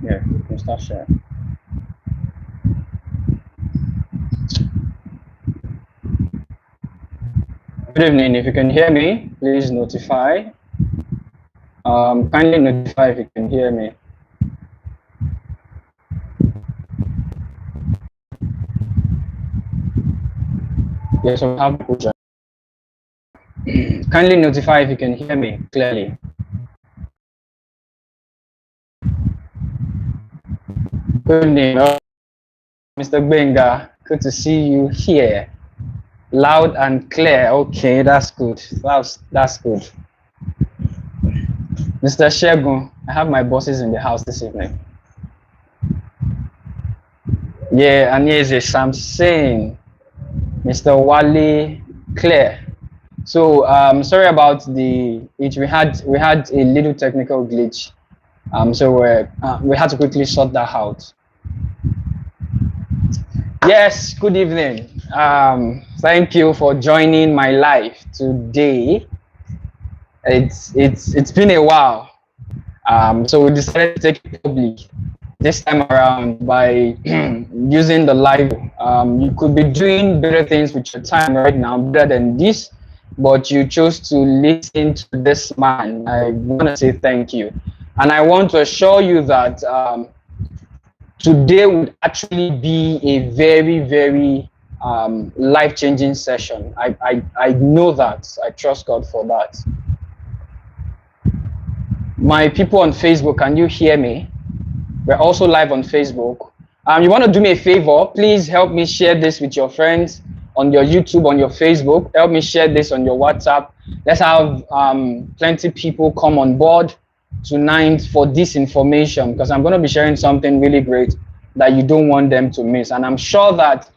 Yeah, you can start sharing. Good evening. If you can hear me, please notify. Kindly notify if you can hear me. Yes, we have people join. Kindly notify if you can hear me clearly. Good evening, Mr. Benga. Good to see you here. Loud and clear. Okay, that's good. That's good. Mr. Shegun, I have my bosses in the house this evening. Yeah, and here's a Samson, Mr. Wale, Claire. So sorry about it. We had a little technical glitch. So we had to quickly sort that out. Yes, good evening. Thank you for joining my live today. It's been a while. So we decided to take it public this time around by using the live. You could be doing better things with your time right now, better than this, but you chose to listen to this man. I want to say thank you. And I want to assure you that today would actually be a very, very life-changing session. I know that. I trust God for that. My people on Facebook, can you hear me? We're also live on Facebook. You want to do me a favor? Please help me share this with your friends on your YouTube, on your Facebook. Help me share this on your WhatsApp. Let's have plenty of people come on board tonight for this information, because I'm going to be sharing something really great that you don't want them to miss. And I'm sure that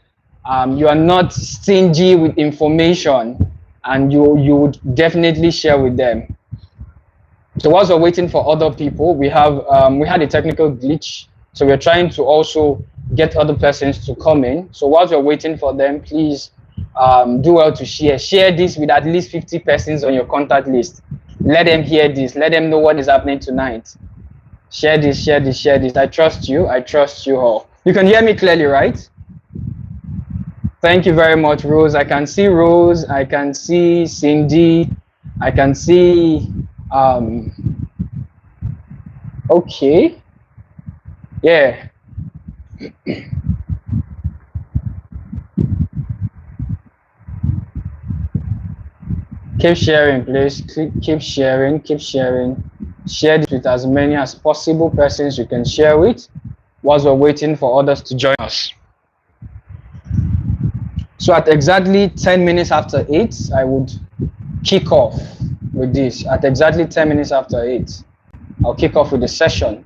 you are not stingy with information, and you would definitely share with them. So whilst we're waiting for other people, we had a technical glitch. So we're trying to also get other persons to come in. So whilst we're waiting for them, please do well to share. Share this with at least 50 persons on your contact list. Let them hear this. Let them know what is happening tonight. Share this, share this, share this. I trust you. I trust you all. You can hear me clearly, right? Thank you very much, Rose. I can see Rose. I can see Cindy. I can see... okay, yeah. Keep sharing, please. Keep sharing, keep sharing. Share this with as many as possible persons you can share with whilst we're waiting for others to join us. So at exactly 10 minutes after 8, I would kick off with this. At exactly 10 minutes after 8, I'll kick off with the session.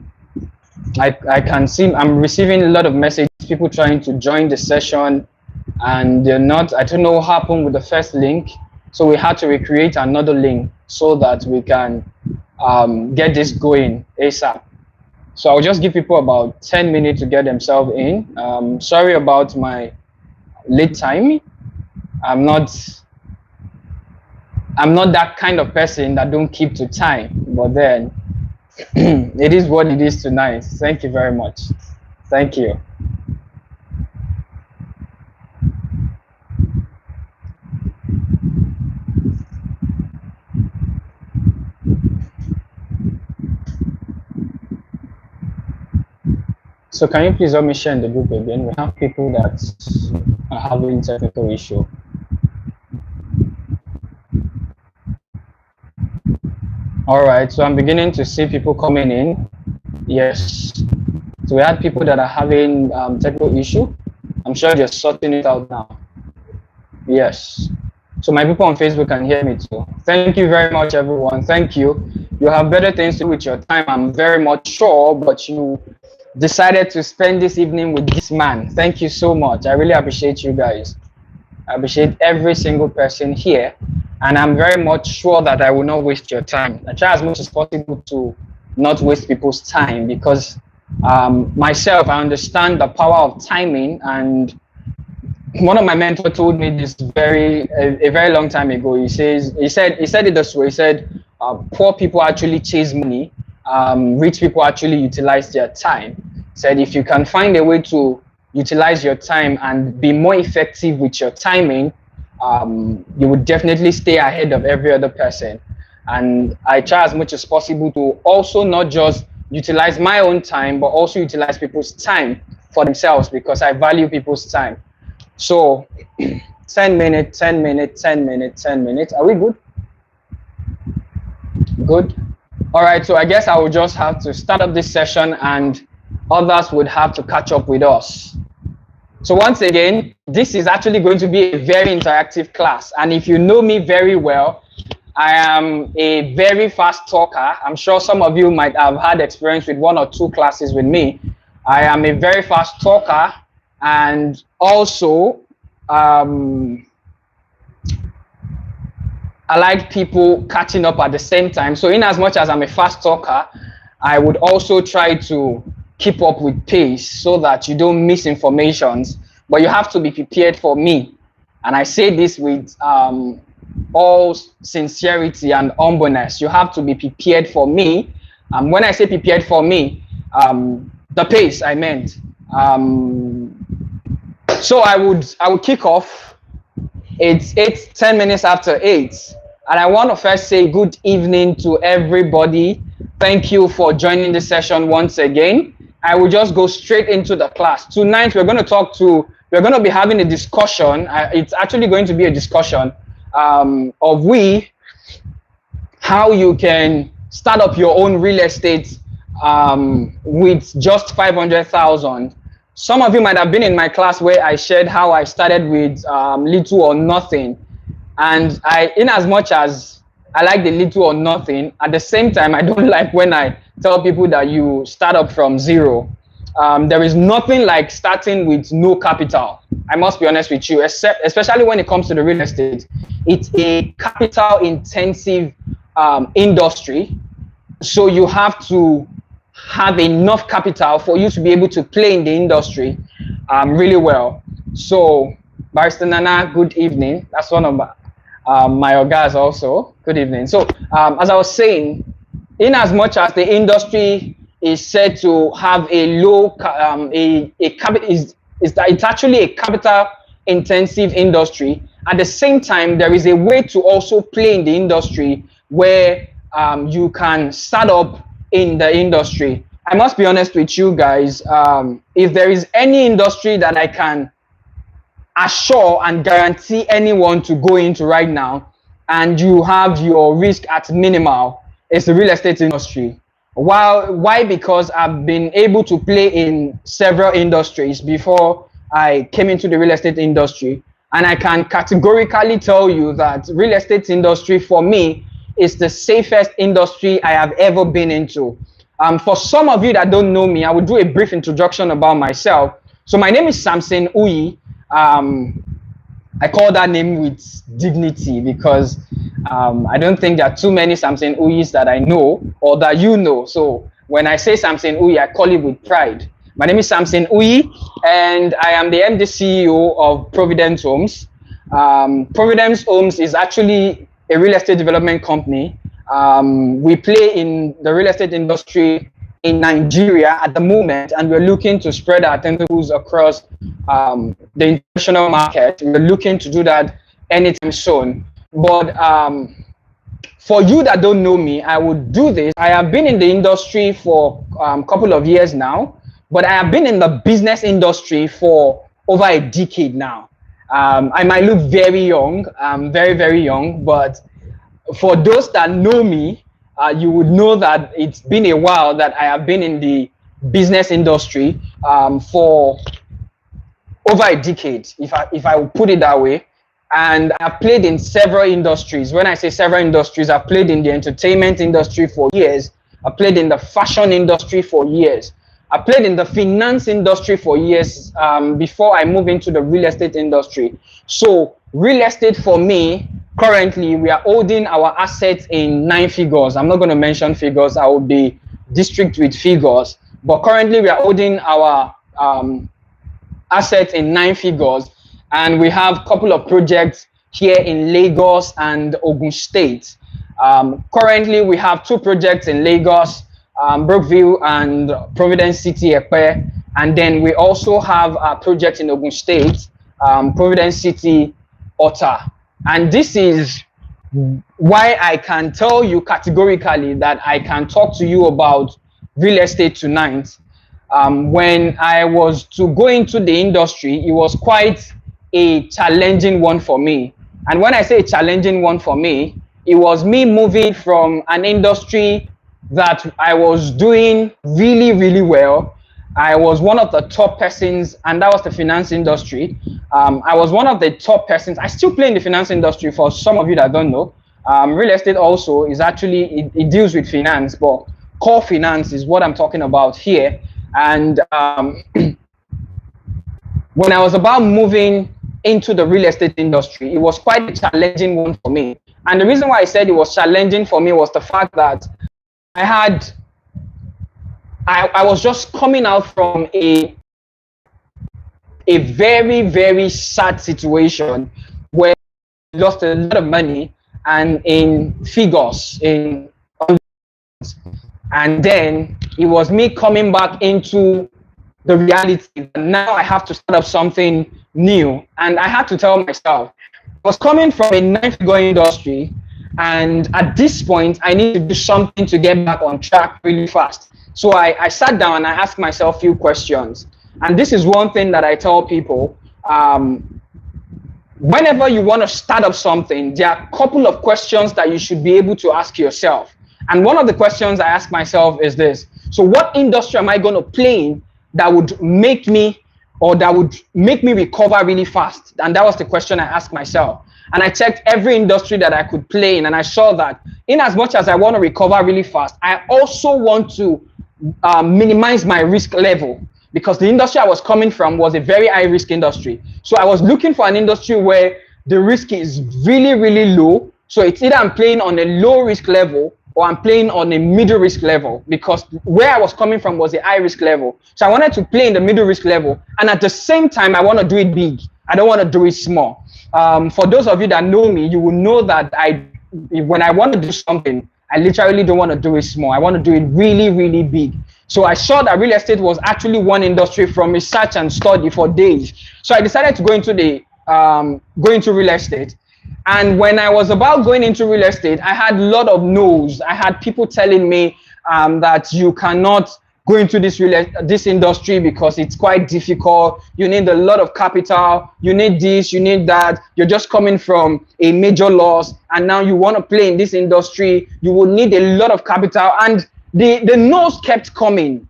I can see I'm receiving a lot of messages, people trying to join the session, and they're not. I don't know what happened with the first link, so we had to recreate another link so that we can get this going ASAP. So I'll just give people about 10 minutes to get themselves in. Sorry about my late time. I'm not that kind of person that don't keep to time, but then it is what it is tonight. Thank you very much. Thank you. So can you please help me share in the group again? We have people that are having technical issue. All right, so I'm beginning to see people coming in. Yes. So we had people that are having technical issue. I'm sure they're sorting it out now. Yes. So my people on Facebook can hear me too. Thank you very much, everyone. Thank you. You have better things to do with your time, I'm very much sure, but you decided to spend this evening with this man. Thank you so much. I really appreciate you guys. I appreciate every single person here, and I'm very much sure that I will not waste your time. I try as much as possible to not waste people's time, because myself, I understand the power of timing. And one of my mentors told me this a very long time ago. He said it this way. He said poor people actually chase money, rich people actually utilize their time. Said if you can find a way to utilize your time and be more effective with your timing, you would definitely stay ahead of every other person. And I try as much as possible to also not just utilize my own time, but also utilize people's time for themselves, because I value people's time. So 10 minutes, 10 minutes, 10 minutes, 10 minutes. Are we good? Good. All right, so I guess I will just have to start up this session and others would have to catch up with us. So once again, this is actually going to be a very interactive class. And if you know me very well, I am a very fast talker. I'm sure some of you might have had experience with 1 or 2 classes with me. I am a very fast talker, and also I like people catching up at the same time. So in as much as I'm a fast talker, I would also try to keep up with pace so that you don't miss informations, but you have to be prepared for me. And I say this with all sincerity and humbleness. You have to be prepared for me. When I say prepared for me, the pace I meant. So I would kick off. It's 10 minutes after 8, and I want to first say good evening to everybody. Thank you for joining the session once again. I will just go straight into the class. Tonight we're going to be having a discussion. It's actually going to be a discussion of how you can start up your own real estate with just 500,000. Some of you might have been in my class where I shared how I started with little or nothing. And in as much as I like the little or nothing, at the same time, I don't like when I tell people that you start up from zero. There is nothing like starting with no capital. I must be honest with you, especially when it comes to the real estate. It's a capital intensive industry. So you have to have enough capital for you to be able to play in the industry really well. So Barrister Nana, good evening. That's one of my ogas also. Good evening. So as I was saying, in as much as the industry is said to have a low it's actually a capital intensive industry. At the same time, there is a way to also play in the industry where you can start up in the industry. I must be honest with you guys. If there is any industry that I can assure and guarantee anyone to go into right now, and you have your risk at minimal, it's the real estate industry. Why? Because I've been able to play in several industries before I came into the real estate industry, and I can categorically tell you that real estate industry for me is the safest industry I have ever been into. For some of you that don't know me, I will do a brief introduction about myself. So my name is Samson Uyi. I call that name with dignity because I don't think there are too many Samson Uyis that I know or that you know. So when I say Samson Uyi, I call it with pride. My name is Samson Uyi, and I am the MD CEO of Providence Homes. Providence Homes is actually a real estate development company. We play in the real estate industry in Nigeria at the moment, and we're looking to spread our tentacles across the international market. We're looking to do that anytime soon. But for you that don't know me, I would do this. I have been in the industry for a couple of years now, but I have been in the business industry for over a decade now. I might look very young, very, very young, but for those that know me, you would know that it's been a while that I have been in the business industry for over a decade, if I would put it that way. And I've played in several industries. When I say several industries, I've played in the entertainment industry for years. I played in the fashion industry for years. I played in the finance industry for years before I moved into the real estate industry. So real estate for me, currently, we are holding our assets in 9 figures. I'm not going to mention figures. I will be strict with figures. But currently, we are holding our assets in 9 figures. And we have a couple of projects here in Lagos and Ogun State. Currently, we have 2 projects in Lagos. Brookville and Providence City, Ekpe. And then we also have a project in Ogun State, Providence City, Ota. And this is why I can tell you categorically that I can talk to you about real estate tonight. When I was to go into the industry, it was quite a challenging one for me. And when I say a challenging one for me, it was me moving from an industry that I was doing really, really well. I was one of the top persons, and that was the finance industry. I was one of the top persons. I still play in the finance industry for some of you that don't know. Real estate also is actually, it deals with finance, but core finance is what I'm talking about here. And when I was about moving into the real estate industry, it was quite a challenging one for me. And the reason why I said it was challenging for me was the fact that I was just coming out from a very, very sad situation where I lost a lot of money and in figures, and then it was me coming back into the reality. Now I have to start up something new, and I had to tell myself, I was coming from a 9-figure industry, and at this point I need to do something to get back on track really fast. So I sat down and I asked myself a few questions, and this is one thing that I tell people. Whenever you want to start up something, there are a couple of questions that you should be able to ask yourself. And one of the questions I ask myself is this: so what industry am I going to play in that would make me recover really fast? And that was the question I asked myself. And I checked every industry that I could play in, and I saw that in as much as I want to recover really fast, I also want to minimize my risk level, because the industry I was coming from was a very high risk industry. So I was looking for an industry where the risk is really, really low. So it's either I'm playing on a low risk level or I'm playing on a middle risk level, because where I was coming from was a high risk level. So I wanted to play in the middle risk level, and at the same time I want to do it big. I don't want to do it small. For those of you that know me, you will know that when I want to do something, I literally don't want to do it small. I want to do it really, really big. So I saw that real estate was actually one industry from research and study for days. So I decided to go into real estate. And when I was about going into real estate, I had a lot of no's. I had people telling me that you cannot go into this industry because it's quite difficult. You need a lot of capital. You need this, you need that. You're just coming from a major loss, and now you want to play in this industry. You will need a lot of capital. And the no's kept coming.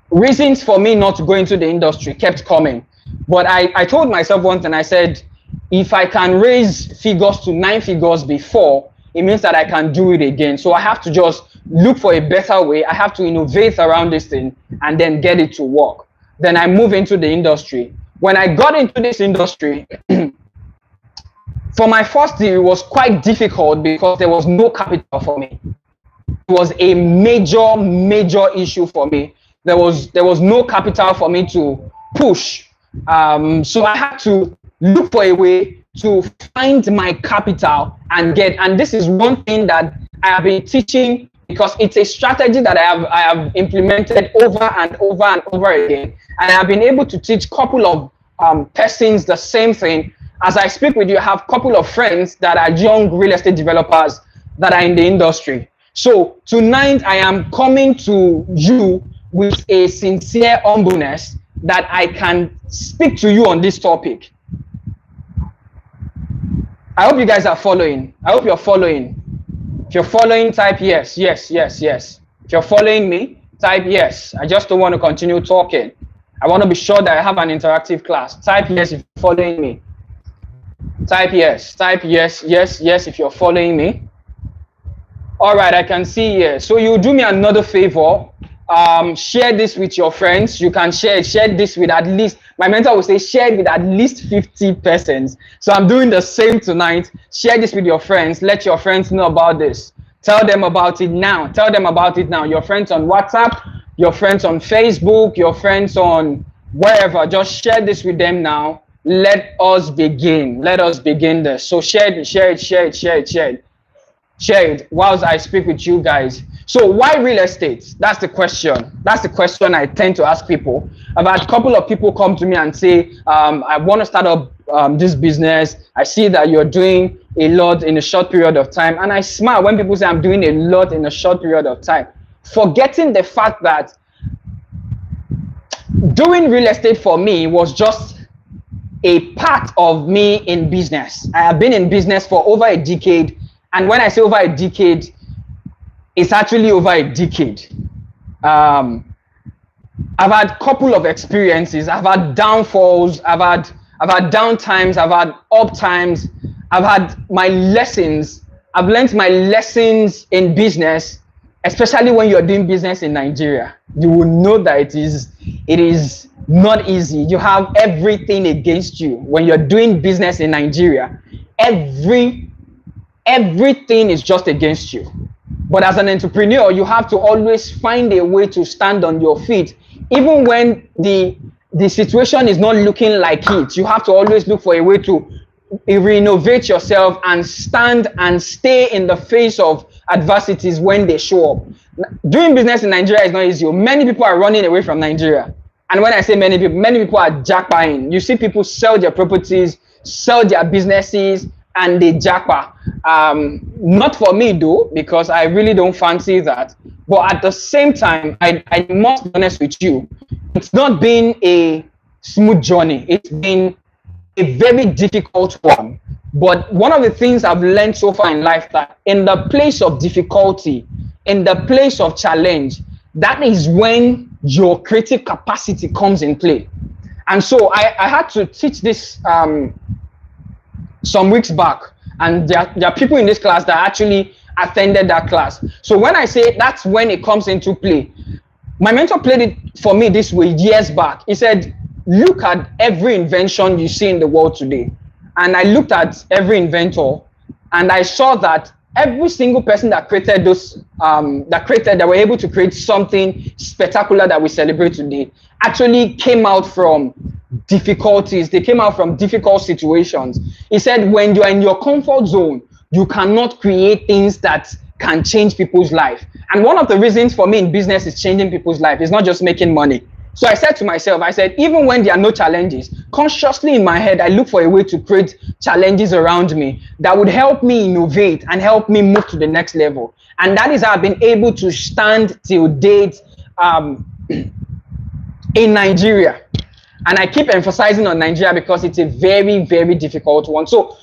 Reasons for me not to go into the industry kept coming. But I told myself once, and I said, if I can raise figures to 9 figures before, it means that I can do it again. So I have to just look for a better way. I have to innovate around this thing and then get it to work. Then I move into the industry. When I got into this industry, for my first year, it was quite difficult because there was no capital for me. It was a major, major issue for me. There was no capital for me to push. So I had to look for a way to find my capital and this is one thing that I have been teaching, because it's a strategy that I have implemented over and over and over again, and I have been able to teach a couple of persons the same thing. As I speak with you, I have a couple of friends that are young real estate developers that are in the industry. So tonight I am coming to you with a sincere humbleness that I can speak to you on this topic. I hope you guys are following. I hope you're following. If you're following, type yes, yes, yes, yes. If you're following me, type yes. I just don't want to continue talking. I want to be sure that I have an interactive class. Type yes if you're following me. Type yes. Type yes, yes, yes if you're following me. All right, I can see here. So you do me another favor. Share this with your friends. You can share this with at least, my mentor will say, share it with at least 50 persons. So I'm doing the same tonight. Share this with your friends. Let your friends know about this. Tell them about it now. Tell them about it now. Your friends on WhatsApp, your friends on Facebook, your friends on wherever. Just share this with them now. Let us begin. Let us begin this. So share it, share it, share it, share it, share it. Share it whilst I speak with you guys. So why real estate? That's the question. That's the question I tend to ask people. I've had a couple of people come to me and say, I want to start up this business. I see that you're doing a lot in a short period of time. And I smile when people say I'm doing a lot in a short period of time, forgetting the fact that doing real estate for me was just a part of me in business. I have been in business for over a decade. And when I say over a decade, it's actually over a decade. I've had a couple of experiences. I've had downfalls. I've had down times. I've had up times. I've had my lessons. I've learned my lessons in business, especially when you're doing business in Nigeria. You will know that it is not easy. You have everything against you when you're doing business in Nigeria. Everything is just against you. But as an entrepreneur, you have to always find a way to stand on your feet. Even when the situation is not looking like it, you have to always look for a way to renovate yourself and stand and stay in the face of adversities when they show up. Doing business in Nigeria is not easy. Many people are running away from Nigeria. And when I say many people are jackpotting. You see people sell their properties, sell their businesses, and they jackpot. Not for me though, because I really don't fancy that. But at the same time, I must be honest with you, it's not been a smooth journey. It's been a very difficult one. But one of the things I've learned so far in life, that in the place of difficulty, in the place of challenge, that is when your creative capacity comes in play. And so I had to teach this some weeks back, and there are people in this class that actually attended that class. So when I say that's when it comes into play, my mentor played it for me this way years back. He said, look at every invention you see in the world today. And I looked at every inventor, and I saw that every single person that created those, that were able to create something spectacular that we celebrate today, actually came out from difficulties. They came out from difficult situations. He said, when you're in your comfort zone, you cannot create things that can change people's life. And one of the reasons for me in business is changing people's life. It's not just making money. So I said to myself, even when there are no challenges, consciously in my head, I look for a way to create challenges around me that would help me innovate and help me move to the next level. And that is how I've been able to stand till date in Nigeria. And I keep emphasizing on Nigeria because it's a very, very difficult one. So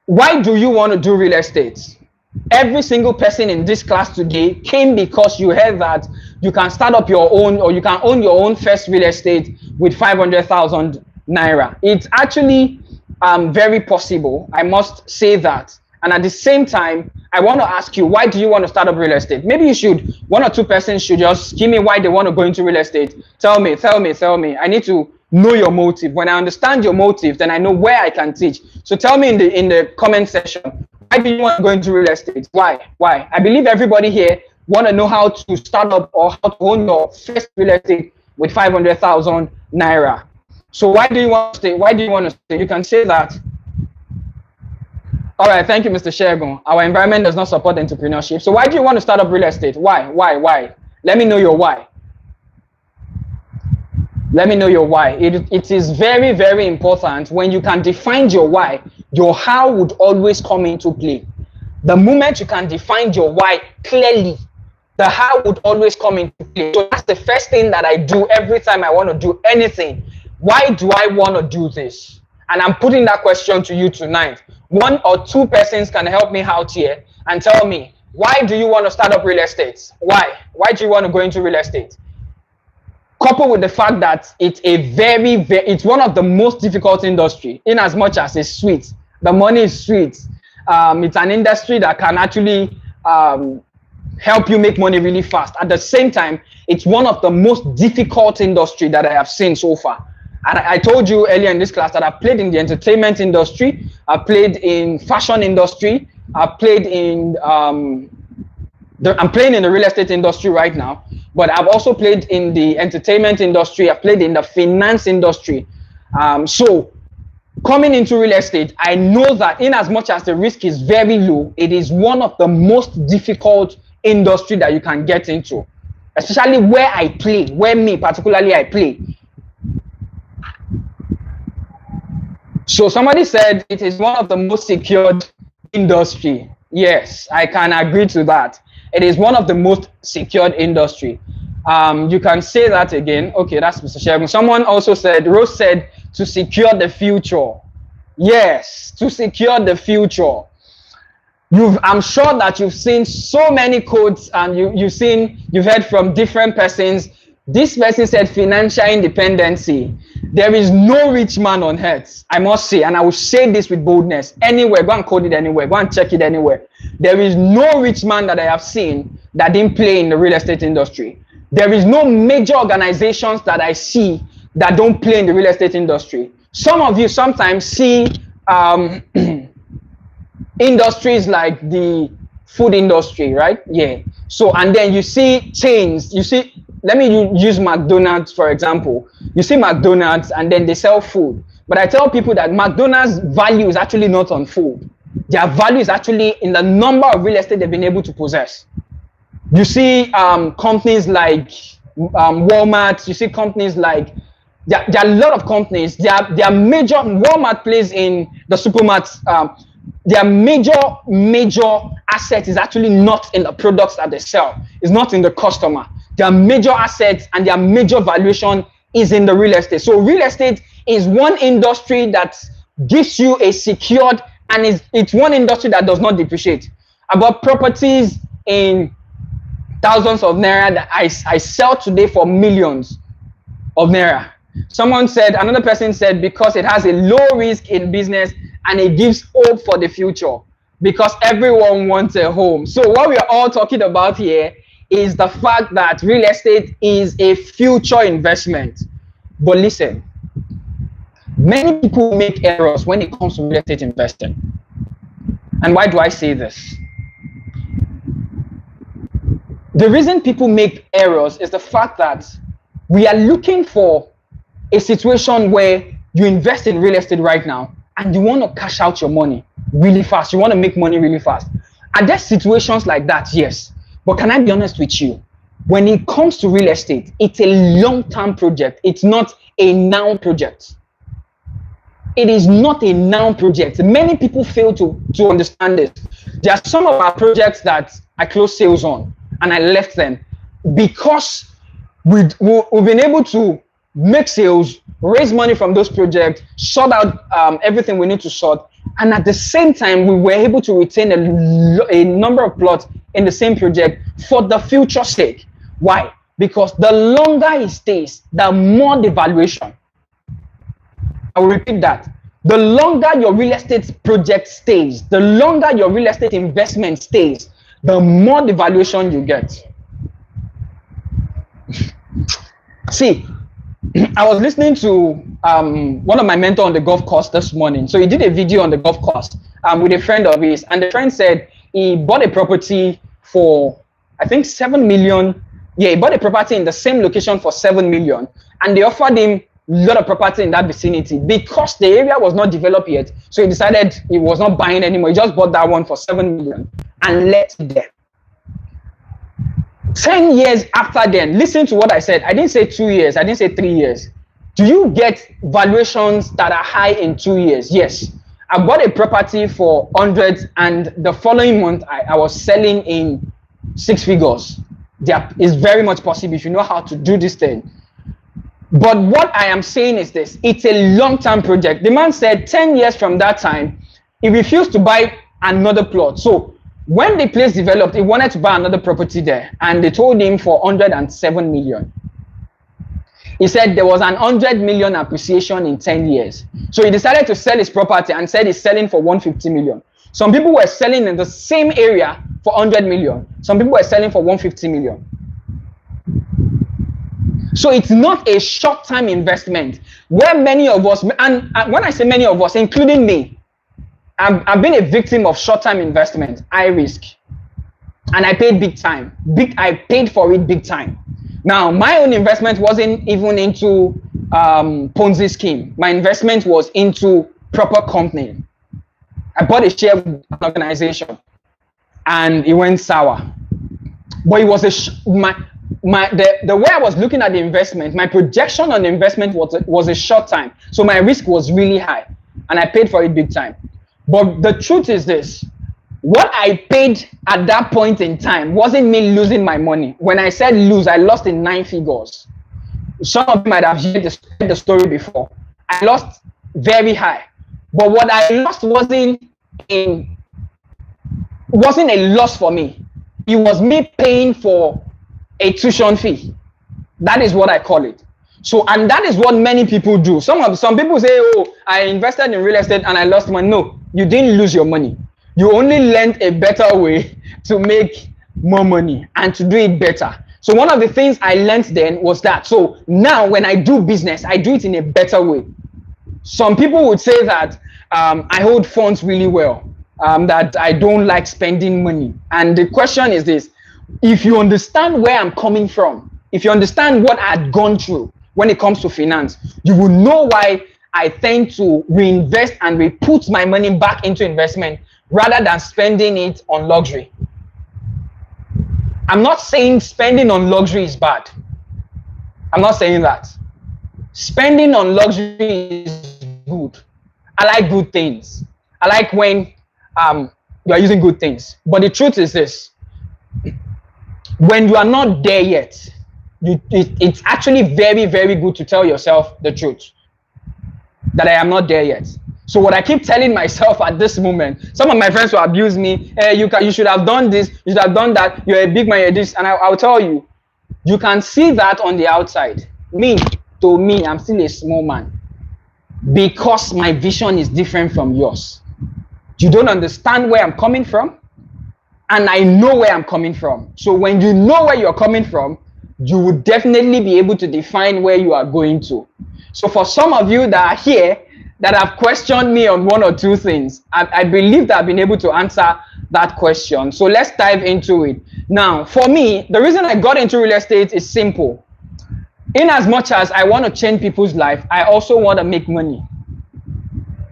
why do you want to do real estate? Every single person in this class today came because you heard that you can start up your own, or you can own your own first real estate with 500,000 naira. It's actually very possible. I must say that. And at the same time, I want to ask you, why do you want to start up real estate? Maybe you should, one or two persons should just give me why they want to go into real estate. Tell me. I need to know your motive. When I understand your motive, then I know where I can teach. So tell me in the comment section, why do you want to go into real estate? Why? I believe everybody here want to know how to start up or how to own your first real estate with 500,000 naira. So why do you want to stay? Why do you want to stay? You can say that. All right, thank you, Mr. Shegun. Our environment does not support entrepreneurship. So why do you want to start up real estate? Why? Let me know your why. Let me know your why. It is very, very important. When you can define your why, your how would always come into play. The moment you can define your why clearly, the how would always come into play. So that's the first thing that I do every time I want to do anything. Why do I want to do this? And I'm putting that question to you tonight. One or two persons can help me out here and tell me, why do you want to start up real estate? Why? Why do you want to go into real estate? Coupled with the fact that it's it's one of the most difficult industry, in as much as it's sweet. The money is sweet. It's an industry that can actually help you make money really fast. At the same time, it's one of the most difficult industry that I have seen so far. And I told you earlier in this class that I played in the entertainment industry, I played in fashion industry, I played in I'm playing in the real estate industry right now, but I've also played in the entertainment industry. I've played in the finance industry. So coming into real estate, I know that in as much as the risk is very low, it is one of the most difficult industry that you can get into, especially where I play, where me particularly I play. So somebody said it is one of the most secured industry. Yes, I can agree to that. It is one of the most secured industry. You can say that again. Okay, that's Mr. Shegun. Someone also said, Rose said, to secure the future. Yes, to secure the future. I'm sure that you've seen so many quotes, and you've heard from different persons. This person said financial independency. There is no rich man on earth, I must say, and I will say this with boldness. Anywhere, go and quote it anywhere, go and check it anywhere. There is no rich man that I have seen that didn't play in the real estate industry. There is no major organizations that I see that don't play in the real estate industry. Some of you sometimes see industries like the food industry, right? Yeah. So, and then you see chains. You see, let me use McDonald's, for example. You see McDonald's and then they sell food. But I tell people that McDonald's value is actually not on food. Their value is actually in the number of real estate they've been able to possess. You see companies like Walmart. You see companies like, there are a lot of companies. Their major, Walmart plays in the supermarkets. Their major asset is actually not in the products that they sell. It's not in the customer. Their major assets and their major valuation is in the real estate. So real estate is one industry that gives you a secured, and it's one industry that does not depreciate. About properties in thousands of naira that I sell today for millions of naira. Someone said, another person said, because it has a low risk in business and it gives hope for the future, because everyone wants a home. So what we are all talking about here is the fact that real estate is a future investment. But listen, many people make errors when it comes to real estate investing. And why do I say this? The reason people make errors is the fact that we are looking for a situation where you invest in real estate right now and you want to cash out your money really fast. You want to make money really fast. Are there situations like that? Yes. But can I be honest with you? When it comes to real estate, it's a long-term project. It's not a now project. It is not a now project. Many people fail to understand this. There are some of our projects that I closed sales on and I left them because we've been able to make sales, raise money from those projects, sort out everything we need to sort, and at the same time we were able to retain a number of plots in the same project for the future sake. Why? Because the longer it stays, the more the valuation. I will repeat that. The longer your real estate project stays, the longer your real estate investment stays, the more the valuation you get. See, I was listening to one of my mentors on the golf course this morning. So he did a video on the golf course with a friend of his, and the friend said he bought a property for, I think, 7 million. Yeah, he bought a property in the same location for 7 million, and they offered him a lot of property in that vicinity because the area was not developed yet. So he decided he was not buying anymore. He just bought that one for 7 million and left it there. 10 years after then, listen to what I said. I didn't say 2 years. I didn't say 3 years. Do you get valuations that are high in 2 years? Yes. I bought a property for hundreds, and the following month I was selling in 6 figures. There is very much possible if you know how to do this thing. But what I am saying is this: it's a long-term project. The man said 10 years from that time, he refused to buy another plot. So when the place developed, he wanted to buy another property there, and they told him for 107 million. He said there was an 100 million appreciation in 10 years. So he decided to sell his property and said he's selling for 150 million. Some people were selling in the same area for 100 million. Some people were selling for 150 million. So it's not a short-term investment where many of us, and when I say many of us, including me, I've been a victim of short-term investment, high risk, and I paid big time. I paid for it big time. Now, my own investment wasn't even into Ponzi scheme. My investment was into proper company. I bought a share of an organization, and it went sour. But it was the way I was looking at the investment, my projection on the investment was a short time. So my risk was really high and I paid for it big time. But the truth is this, what I paid at that point in time wasn't me losing my money. When I said lose, I lost in 9 figures. Some of you might have heard the story before. I lost very high. But what I lost wasn't a loss for me. It was me paying for a tuition fee. That is what I call it. So, and that is what many people do. Some people say, oh, I invested in real estate and I lost money. No, you didn't lose your money. You only learned a better way to make more money and to do it better. So one of the things I learned then was that. So now when I do business, I do it in a better way. Some people would say that I hold funds really well, that I don't like spending money. And the question is this, if you understand where I'm coming from, if you understand what I've gone through when it comes to finance, you will know why I tend to reinvest and put my money back into investment rather than spending it on luxury. I'm not saying spending on luxury is bad. I'm not saying that. Spending on luxury is good. I like good things. I like when you are using good things. But the truth is this. When you are not there yet, it's actually very, very good to tell yourself the truth. That I am not there yet. So what I keep telling myself at this moment, some of my friends will abuse me. Hey, you should have done this, you should have done that. You're a big man, you're this. And I'll tell you, you can see that on the outside. To me, I'm still a small man. Because my vision is different from yours. You don't understand where I'm coming from. And I know where I'm coming from. So when you know where you're coming from, you will definitely be able to define where you are going to. So for some of you that are here, that have questioned me on one or two things, I believe that I've been able to answer that question. So let's dive into it. Now, for me, the reason I got into real estate is simple. In as much as I want to change people's life, I also want to make money.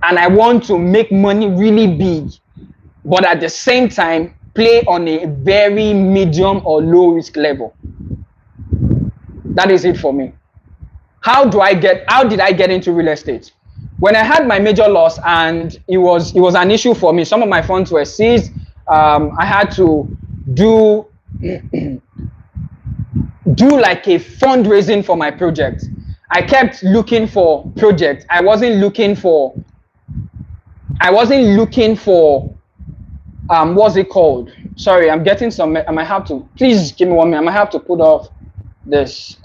And I want to make money really big, but at the same time, play on a very medium or low risk level. That is it for me. How did I get into real estate? When I had my major loss and it was an issue for me, some of my funds were seized. I had to do like a fundraising for my project. I kept looking for projects. I wasn't looking for what's it called? Sorry, I'm getting some. I might have to. Please give me 1 minute. I might have to put off this.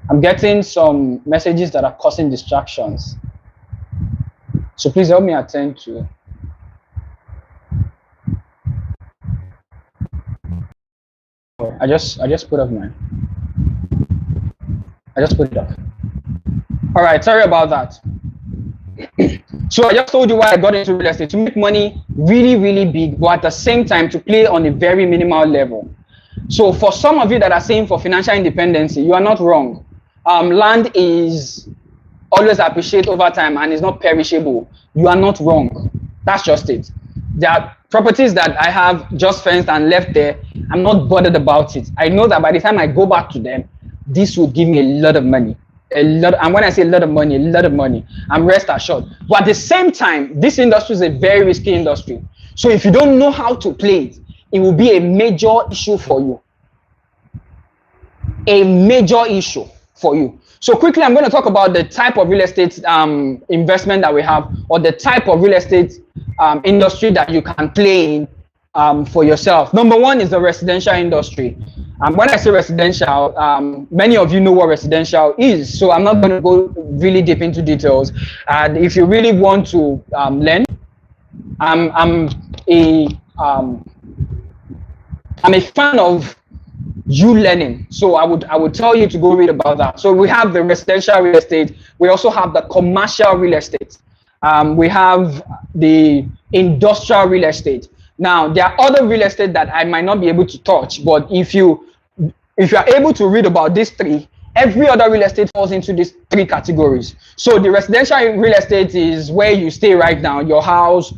I'm getting some messages that are causing distractions. So please help me attend to. I just put off mine. I just put it off. All right, sorry about that. So I just told you why I got into real estate, to make money really, really big, but at the same time to play on a very minimal level. So for some of you that are saying for financial independence, you are not wrong. Land is always appreciated over time and is not perishable. You are not wrong. That's just it. There are properties that I have just fenced and left there. I'm not bothered about it. I know that by the time I go back to them, this will give me a lot of money. And when I say a lot of money, I'm rest assured. But at the same time, this industry is a very risky industry. So if you don't know how to play it, it will be a major issue for you. A major issue for you. So quickly, I'm going to talk about the type of real estate investment that we have, or the type of real estate industry that you can play in for yourself. Number one is the residential industry. When I say residential, many of you know what residential is, so I'm not going to go really deep into details. And if you really want to learn, I'm a fan of you learning, so I would tell you to go read about that. So we have the residential real estate. We also have the commercial real estate. We have the industrial real estate. Now there are other real estate that I might not be able to touch, but if you are able to read about these three, every other real estate falls into these three categories. So the residential real estate is where you stay right now, your house,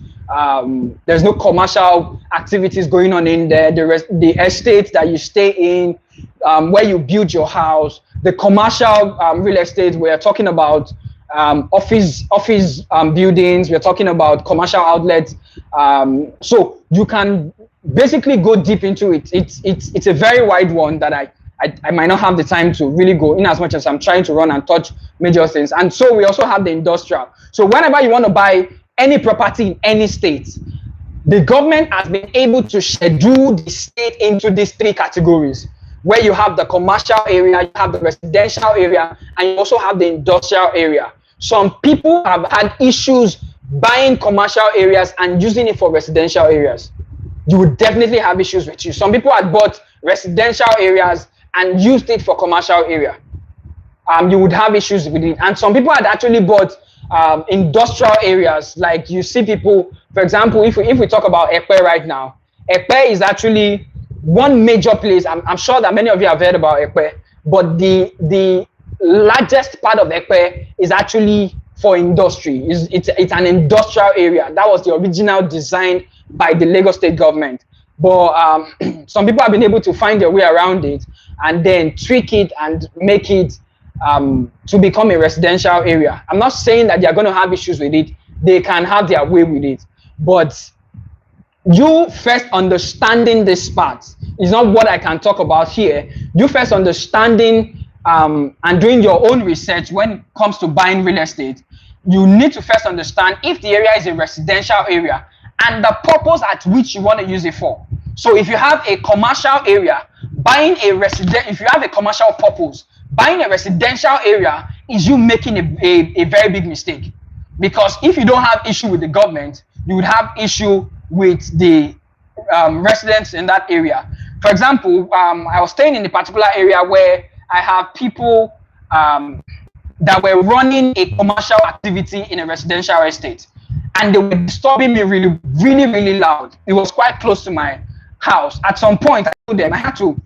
There's no commercial activities going on in there. The estate that you stay in, where you build your house, the commercial real estate, we're talking about office buildings, we're talking about commercial outlets. So you can basically go deep into it. It's a very wide one that I might not have the time to really go in, as much as I'm trying to run and touch major things. And so we also have the industrial. So whenever you want to buy any property in any state, the government has been able to schedule the state into these three categories, where you have the commercial area, you have the residential area, and you also have the industrial area. Some people have had issues buying commercial areas and using it for residential areas. You would definitely have issues with you. Some people had bought residential areas and used it for commercial area. You would have issues with it. And some people had actually bought industrial areas. Like you see people, for example, if we talk about Ekpe right now, Ekpe is actually one major place. I'm sure that many of you have heard about Ekpe, but the largest part of Ekpe is actually for industry. It's an industrial area. That was the original design by the Lagos state government. But some people have been able to find their way around it and then tweak it and make it to become a residential area. I'm not saying that they're going to have issues with it. They can have their way with it. But you first understanding this part is not what I can talk about here. You first understanding and doing your own research when it comes to buying real estate. You need to first understand if the area is a residential area and the purpose at which you want to use it for. So if you have a commercial area, buying a if you have a commercial purpose, buying a residential area is you making a very big mistake. Because if you don't have issue with the government, you would have issue with the residents in that area. For example, I was staying in a particular area where I have people that were running a commercial activity in a residential estate, and they were disturbing me really loud. It was quite close to my house. At some point, I told them I had to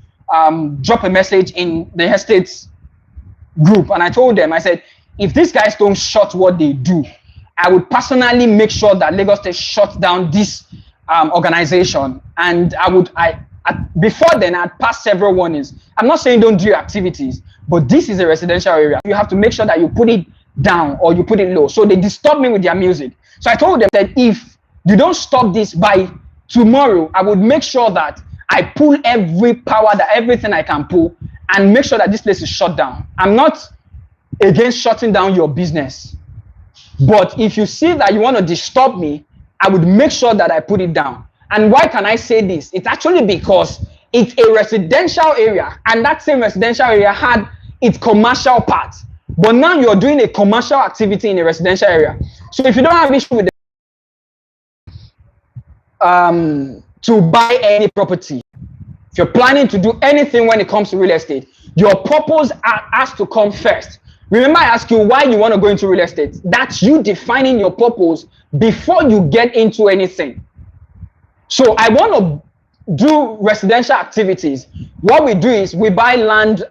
drop a message in the estates group, and I told them, I said, if these guys don't shut what they do, I would personally make sure that Lagos State shuts down this organization. And before then, I'd passed several warnings. I'm not saying don't do your activities, but this is a residential area. You have to make sure that you put it down or you put it low. So they disturbed me with their music. So I told them that if you don't stop this by tomorrow, I would make sure that I pull every power, everything I can pull, and make sure that this place is shut down. I'm not against shutting down your business, but if you see that you want to disturb me, I would make sure that I put it down. And why can I say this? It's actually because it's a residential area, and that same residential area had its commercial part. But now you're doing a commercial activity in a residential area. So if you don't have issue with to buy any property, if you're planning to do anything when it comes to real estate, your purpose has to come first. Remember, I asked you why you want to go into real estate. That's you defining your purpose before you get into anything. So I want to do residential activities. What we do is we buy land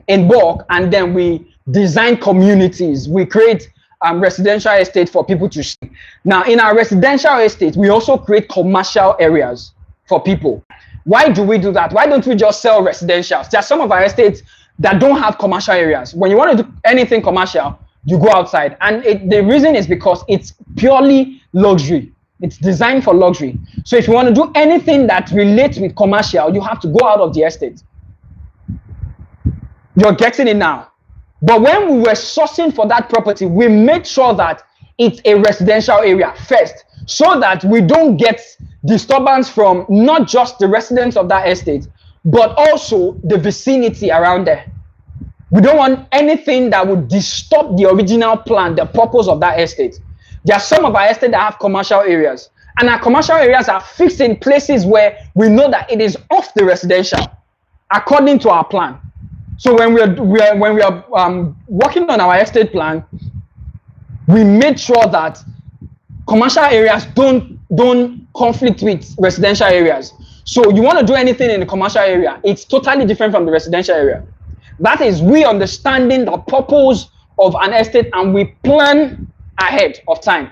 in bulk, and then we design communities. We create residential estate for people to stay. Now, in our residential estate, we also create commercial areas for people. Why do we do that? Why don't we just sell residentials? There are some of our estates that don't have commercial areas. When you want to do anything commercial, you go outside. And the reason is because it's purely luxury. It's designed for luxury. So if you want to do anything that relates with commercial, you have to go out of the estate. You're getting it now. But when we were sourcing for that property, we made sure that it's a residential area first, so that we don't get disturbance from not just the residents of that estate, but also the vicinity around there. We don't want anything that would disturb the original plan, the purpose of that estate. There are some of our estates that have commercial areas, and our commercial areas are fixed in places where we know that it is off the residential, according to our plan. So when we are working on our estate plan, we made sure that commercial areas don't conflict with residential areas. So you want to do anything in the commercial area, it's totally different from the residential area. That is, we understanding the purpose of an estate, and we plan ahead of time.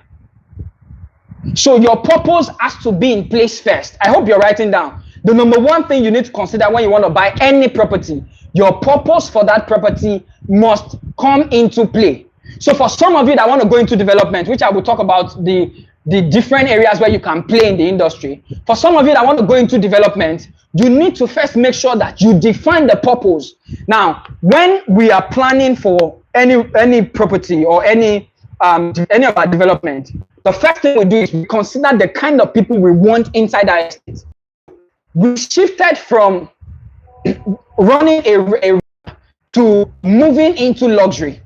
So your purpose has to be in place first. I hope you're writing down. The number one thing you need to consider when you want to buy any property, your purpose for that property must come into play. So for some of you that want to go into development, which I will talk about the different areas where you can play in the industry. For some of you that want to go into development, you need to first make sure that you define the purpose. Now, when we are planning for any property or any of our development, the first thing we do is we consider the kind of people we want inside our estate. We shifted from running a to moving into luxury.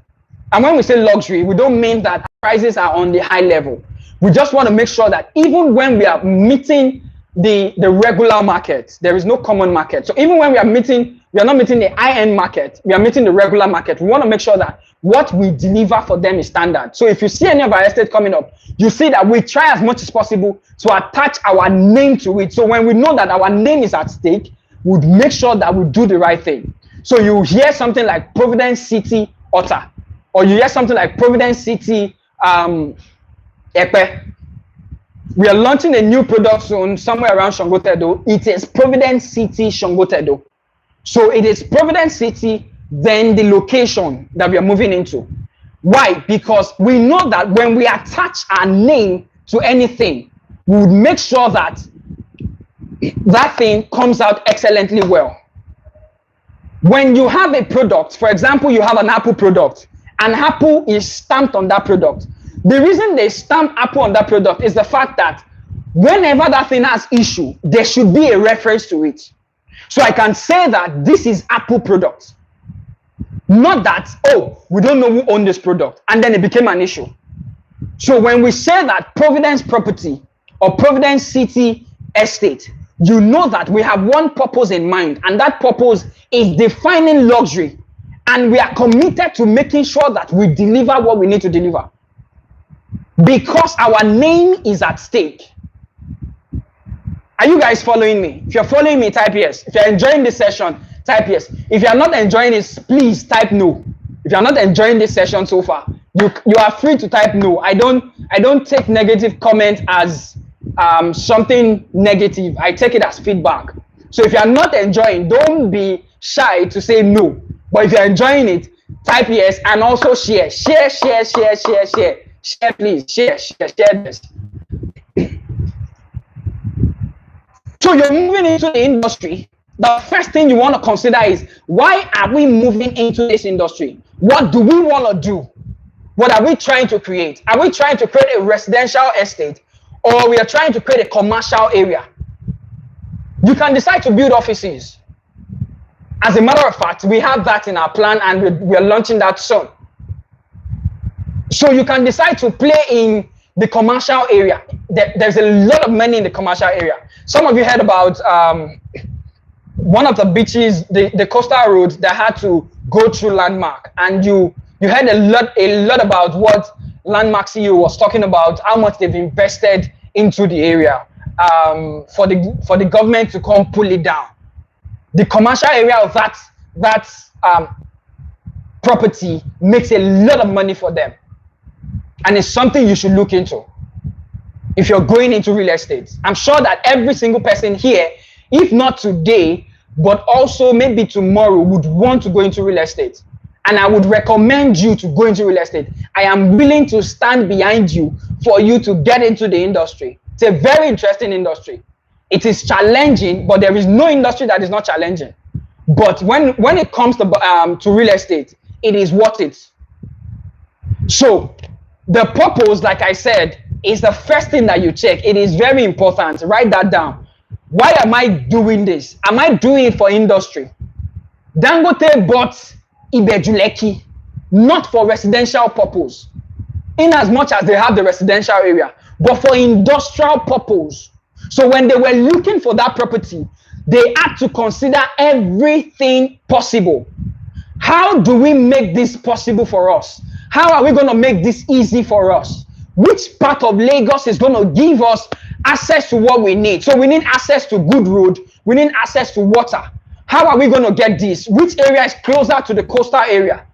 And when we say luxury, we don't mean that prices are on the high level. We just want to make sure that even when we are meeting the regular market, there is no common market. So even when we are not meeting the high-end market, we are meeting the regular market. We want to make sure that what we deliver for them is standard. So if you see any of our estate coming up, you see that we try as much as possible to attach our name to it. So when we know that our name is at stake, we'd make sure that we do the right thing. So you hear something like Providence City Otta, or you hear something like Providence City Epe. We are launching a new product soon somewhere around Sango Tedo. It is Providence City Sango Tedo. So it is Providence City, then the location that we are moving into. Why? Because we know that when we attach our name to anything, we would make sure that that thing comes out excellently well. When you have a product, for example, you have an Apple product, and Apple is stamped on that product. The reason they stamp Apple on that product is the fact that whenever that thing has issue, there should be a reference to it. So I can say that this is Apple product. Not that, oh, we don't know who owned this product, and then it became an issue. So when we say that Providence Property or Providence City Estate, you know that we have one purpose in mind, and that purpose is defining luxury. And we are committed to making sure that we deliver what we need to deliver. Because our name is at stake. Are you guys following me? If you're following me, type yes. If you're enjoying this session, type yes. If you're not enjoying this, please type no. If you're not enjoying this session so far, you are free to type no. I don't take negative comment as something negative. I take it as feedback. So if you're not enjoying, don't be shy to say no. But if you're enjoying it, type yes, and also share. Share, please. Share this. So you're moving into the industry. The first thing you want to consider is, why are we moving into this industry? What do we want to do? What are we trying to create? Are we trying to create a residential estate, or we are trying to create a commercial area? You can decide to build offices. As a matter of fact, we have that in our plan, and we are launching that soon. So you can decide to play in the commercial area. There's a lot of money in the commercial area. Some of you heard about one of the beaches, the coastal road that had to go through Landmark, and you heard a lot about what Landmark CEO was talking about, how much they've invested into the area for the government to come pull it down. The commercial area of that property makes a lot of money for them, and it's something you should look into if you're going into real estate. I'm sure that every single person here, if not today, but also maybe tomorrow, would want to go into real estate. And I would recommend you to go into real estate. I am willing to stand behind you for you to get into the industry. It's a very interesting industry. It is challenging, but there is no industry that is not challenging. But when it comes to real estate, it is worth it. So the purpose, like I said, is the first thing that you check. It is very important. Write that down. Why am I doing this? Am I doing it for industry? Dangote bought Ibejuleki not for residential purpose, in as much as they have the residential area, but for industrial purpose. So when they were looking for that property, they had to consider everything possible. How do we make this possible for us? How are we going to make this easy for us? Which part of Lagos is going to give us access to what we need? So we need access to good road. We need access to water. How are we going to get this? Which area is closer to the coastal area?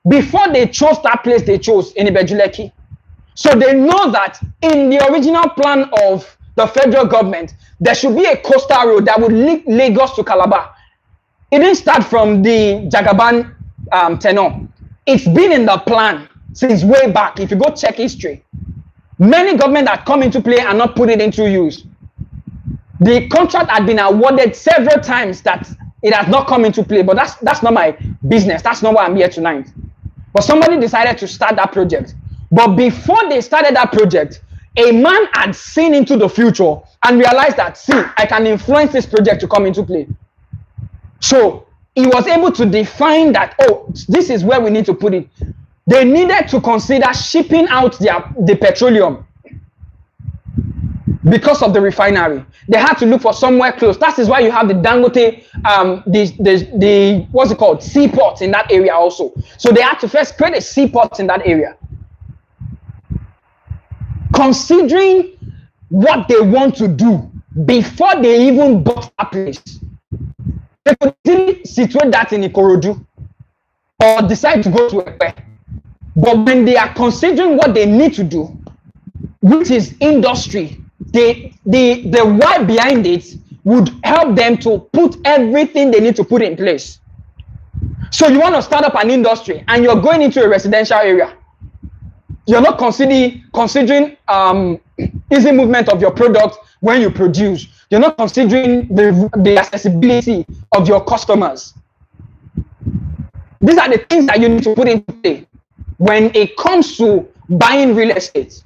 Before they chose that place, they chose in Ibejuleki. So they know that in the original plan of the federal government, there should be a coastal road that would link Lagos to Calabar. It didn't start from the Jagaban tenure. It's been in the plan since way back. If you go check history, many governments that come into play and not put it into use. The contract had been awarded several times that it has not come into play, but that's not my business. That's not why I'm here tonight. But somebody decided to start that project. But before they started that project, a man had seen into the future and realized that, see, I can influence this project to come into play. So he was able to define that, oh, this is where we need to put it. They needed to consider shipping out the petroleum because of the refinery. They had to look for somewhere close. That is why you have the Dangote, the what's it called, seaport in that area also. So they had to first create a seaport in that area. Considering what they want to do before they even bought that place, they could easily situate that in Ikorodu or decide to go to Epe. But when they are considering what they need to do, which is industry, the why behind it would help them to put everything they need to put in place. So you want to start up an industry and you're going into a residential area. You're not considering easy movement of your product when you produce. You're not considering the accessibility of your customers. These are the things that you need to put into play when it comes to buying real estate.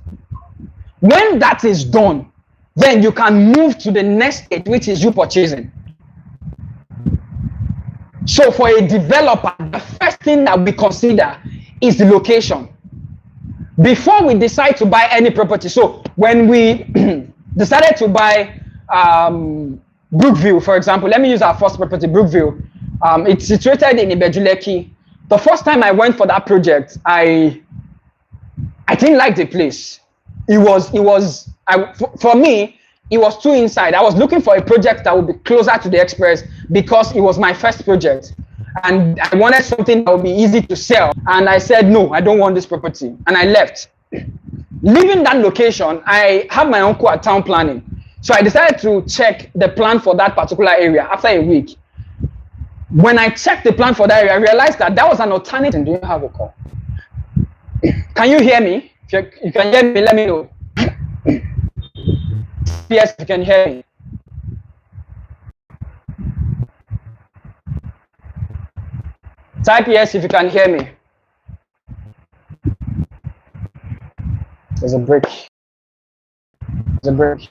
When that is done, then you can move to the next stage, which is you purchasing. So for a developer, the first thing that we consider is the location. Before we decide to buy any property, so when we decided to buy Brookview, for example, let me use our first property, Brookview. It's situated in Ibejuleki. The first time I went for that project, I didn't like the place. For me, it was too inside. I was looking for a project that would be closer to the express because it was my first project. And I wanted something that would be easy to sell. And I said, no, I don't want this property. And I left. Leaving that location, I have my uncle at town planning. So I decided to check the plan for that particular area after a week. When I checked the plan for that area, I realized that that was an alternative. Do you have a call? Can you hear me? If you can hear me, let me know. Yes, you can hear me. Type yes if you can hear me. There's a break. There's a break.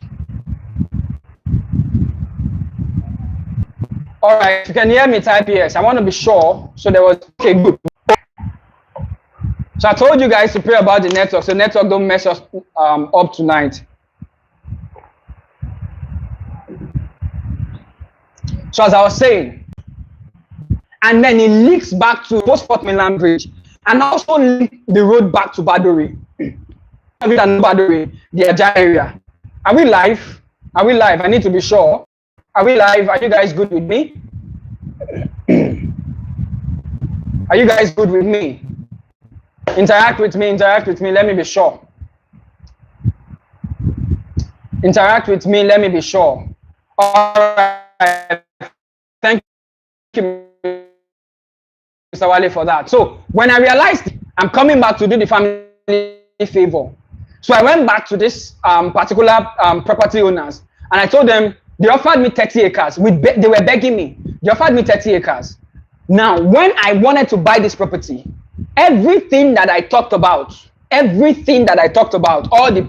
All right, if you can hear me, type yes. I want to be sure. So there was, okay, good. So I told you guys to pray about the network, so network don't mess us up tonight. So as I was saying, and then it links back to Post-Fort Mainland Bridge, and also link the road back to Badore. Badore, the Ajah area. Are we live? Are we live? I need to be sure. Are we live? Are you guys good with me? Are you guys good with me? Interact with me, let me be sure. Interact with me, let me be sure. All right. Thank you, Mr. Wale, for that. So when I realized I'm coming back to do the family favor, so I went back to this particular property owners and I told them they offered me 30 acres. They were begging me. They offered me 30 acres. Now, when I wanted to buy this property, everything that I talked about, all the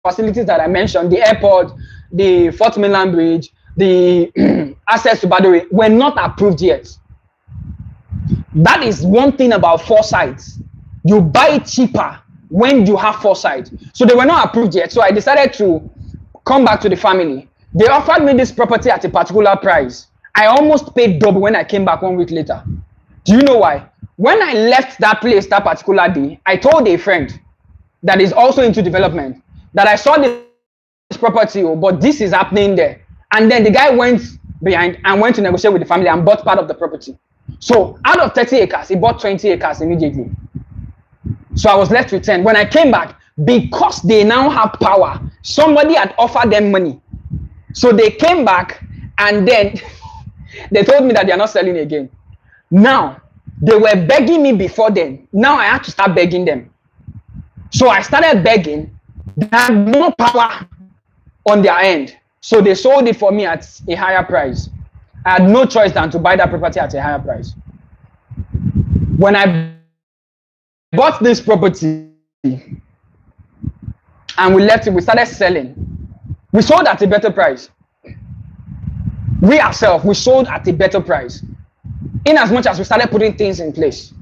facilities that I mentioned, the airport, the Fort Mainland Bridge, the access to Badore were not approved yet. That is one thing about foresight. You buy it cheaper when you have foresight. So they were not approved yet. So I decided to come back to the family. They offered me this property at a particular price. I almost paid double when I came back 1 week later. Do you know why? When I left that place that particular day, I told a friend that is also into development that I saw this property, but this is happening there. And then the guy went behind and went to negotiate with the family and bought part of the property. So out of 30 acres, he bought 20 acres immediately. So I was left with 10. When I came back, because they now have power. Somebody had offered them money. So they came back and then they told me that they are not selling again. Now, they were begging me before then. Now I had to start begging them. So I started begging. They had no power on their end. So they sold it for me at a higher price. I had no choice than to buy that property at a higher price. When I bought this property and we left it, we started selling. We sold at a better price. We ourselves, we sold at a better price. In as much as we started putting things in place.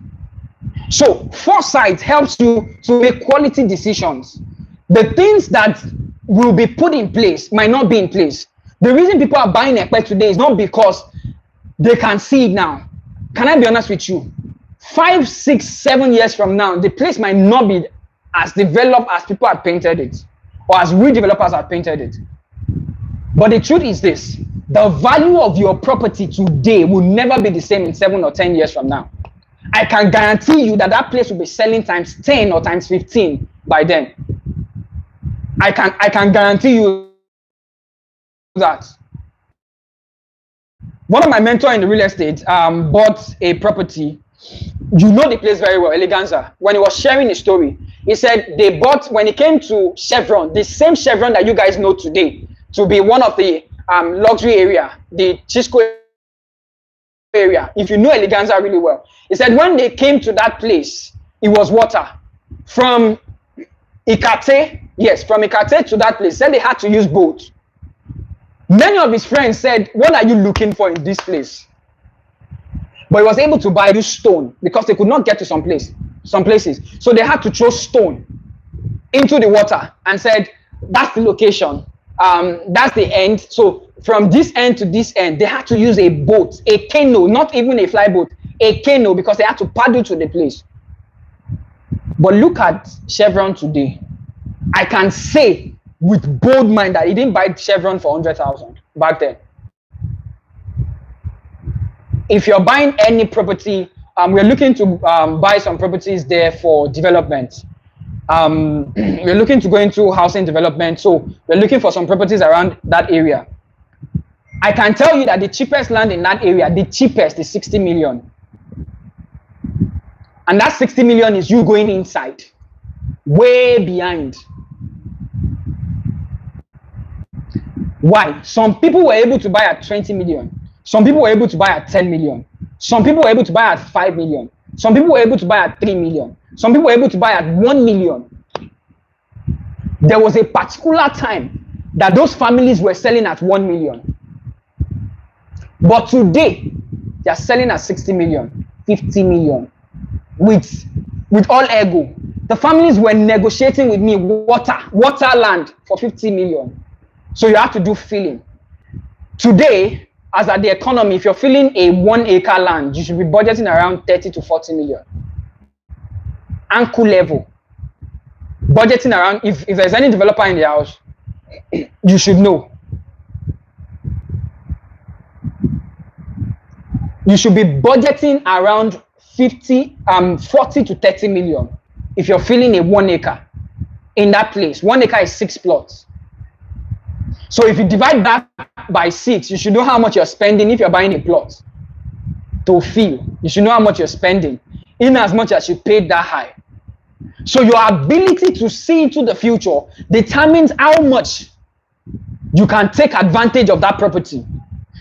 So foresight helps you to make quality decisions. The things that will be put in place might not be in place. The reason people are buying Ekpe today is not because they can see it now. Can I be honest with you? 5, 6, 7 years from now, the place might not be as developed as people have painted it, or as we developers have painted it. But the truth is this: the value of your property today will never be the same in 7 or 10 years from now. I can guarantee you that that place will be selling times 10 or times 15 by then. I can guarantee you that. One of my mentors in the real estate bought a property. You know the place very well, Eleganza. When he was sharing his story, he said they bought, when it came to Chevron, the same Chevron that you guys know today to be one of the luxury area, the Chisco area. If you know Eleganza really well, he said when they came to that place, it was water. From Ikate, yes, from Ikate to that place, said they had to use boats. Many of his friends said, what are you looking for in this place? But he was able to buy this stone because they could not get to some places. So they had to throw stone into the water and said, that's the location. That's the end. So from this end to this end, they had to use a boat, a canoe, not even a fly boat, a canoe, because they had to paddle to the place. But look at Chevron today. I can say with bold mind that he didn't buy Chevron for 100,000 back then. If you're buying any property, we're looking to buy some properties there for development. We're looking to go into housing development, so we're looking for some properties around that area. I can tell you that the cheapest land in that area, the cheapest is 60 million. And that 60 million is you going inside, way behind. Why? Some people were able to buy at 20 million. Some people were able to buy at 10 million. Some people were able to buy at 5 million. Some people were able to buy at 3 million. Some people were able to buy at 1 million. There was a particular time that those families were selling at 1 million. But today, they are selling at 60 million, 50 million. With all ego. The families were negotiating with me water land for 50 million. So you have to do filling. Today, as at the economy, if you're filling a 1 acre land, you should be budgeting around 30 to 40 million. Ankle level. Budgeting around, if there's any developer in the house, you should know. You should be budgeting around 40 to 30 million if you're filling a 1 acre in that place. 1 acre is 6 plots. So if you divide that by 6, you should know how much you're spending if you're buying a plot to fill. You should know how much you're spending in as much as you paid that high. So your ability to see into the future determines how much you can take advantage of that property.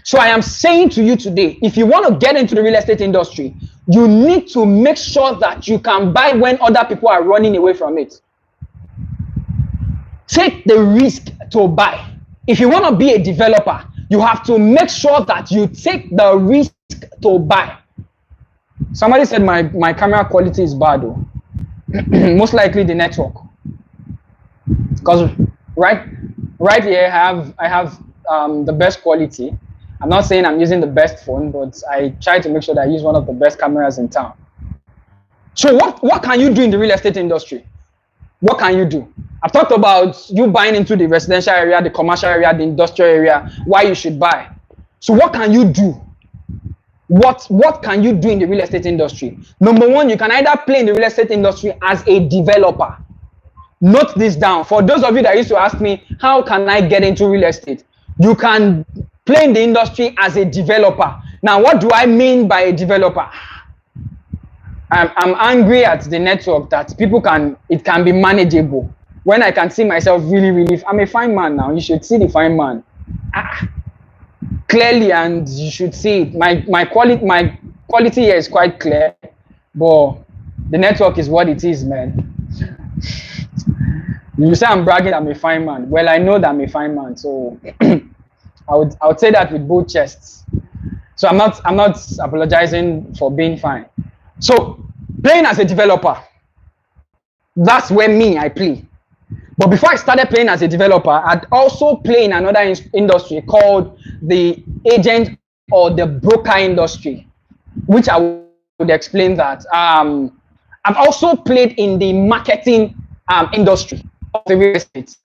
So I am saying to you today, if you want to get into the real estate industry, you need to make sure that you can buy when other people are running away from it. Take the risk to buy. If you want to be a developer, you have to make sure that you take the risk to buy. Somebody said my camera quality is bad though. Most likely the network. Because right here I have the best quality. I'm not saying I'm using the best phone, but I try to make sure that I use one of the best cameras in town. So what can you do in the real estate industry? What can you do? I've talked about you buying into the residential area, the commercial area, the industrial area, why you should buy. So what can you do? What can you do in the real estate industry? Number one, you can either play in the real estate industry as a developer. Note this down. For those of you that used to ask me, how can I get into real estate? You can play in the industry as a developer. Now, what do I mean by a developer? I'm angry at the network that it can be manageable. When I can see myself really, I'm a fine man now. You should see the fine man. Clearly, and you should see it. My quality here is quite clear, but the network is what it is, man. You say I'm bragging, I'm a fine man. Well, I know that I'm a fine man, so I would say that with both chests. So I'm not apologizing for being fine. So playing as a developer, that's where I play. But before I started playing as a developer, I'd also play in another industry called the agent or the broker industry, which I would explain that. I've also played in the marketing industry of the real estate.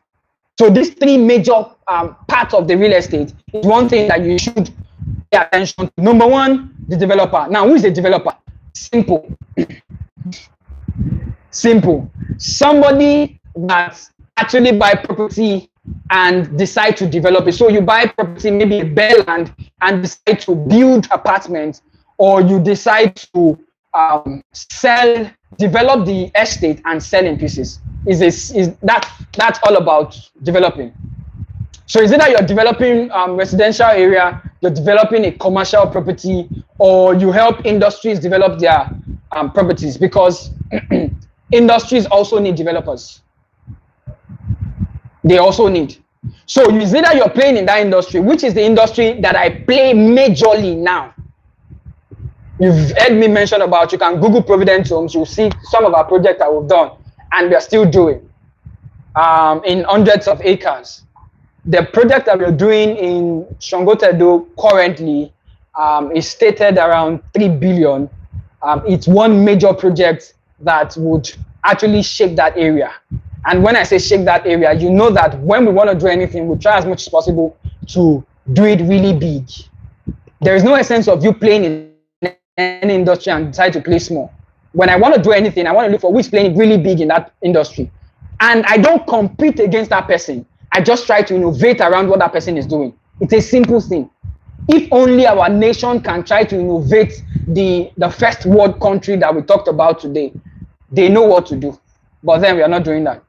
So these three major parts of the real estate is one thing that you should pay attention to. Number one, the developer. Now, who is a developer? Simple. Simple. Somebody that actually buy property and decide to develop it. So you buy property, maybe a bare land, and decide to build apartments, or you decide to develop the estate and sell in pieces. That's all about developing. So is it that you're developing residential area, you're developing a commercial property, or you help industries develop their properties, because industries also need developers. They also need. So is it that you're playing in that industry, which is the industry that I play majorly now. You've heard me mention about, you can Google Providence Homes, you'll see some of our projects that we've done and we're still doing in hundreds of acres. The project that we're doing in Shongotedo currently is stated around 3 billion. It's one major project that would actually shake that area. And when I say shake that area, you know that when we want to do anything, we try as much as possible to do it really big. There is no essence of you playing in any industry and decide to play small. When I want to do anything, I want to look for who is playing really big in that industry. And I don't compete against that person. I just try to innovate around what that person is doing. It's a simple thing. If only our nation can try to innovate the first world country that we talked about today, they know what to do. But then we are not doing that.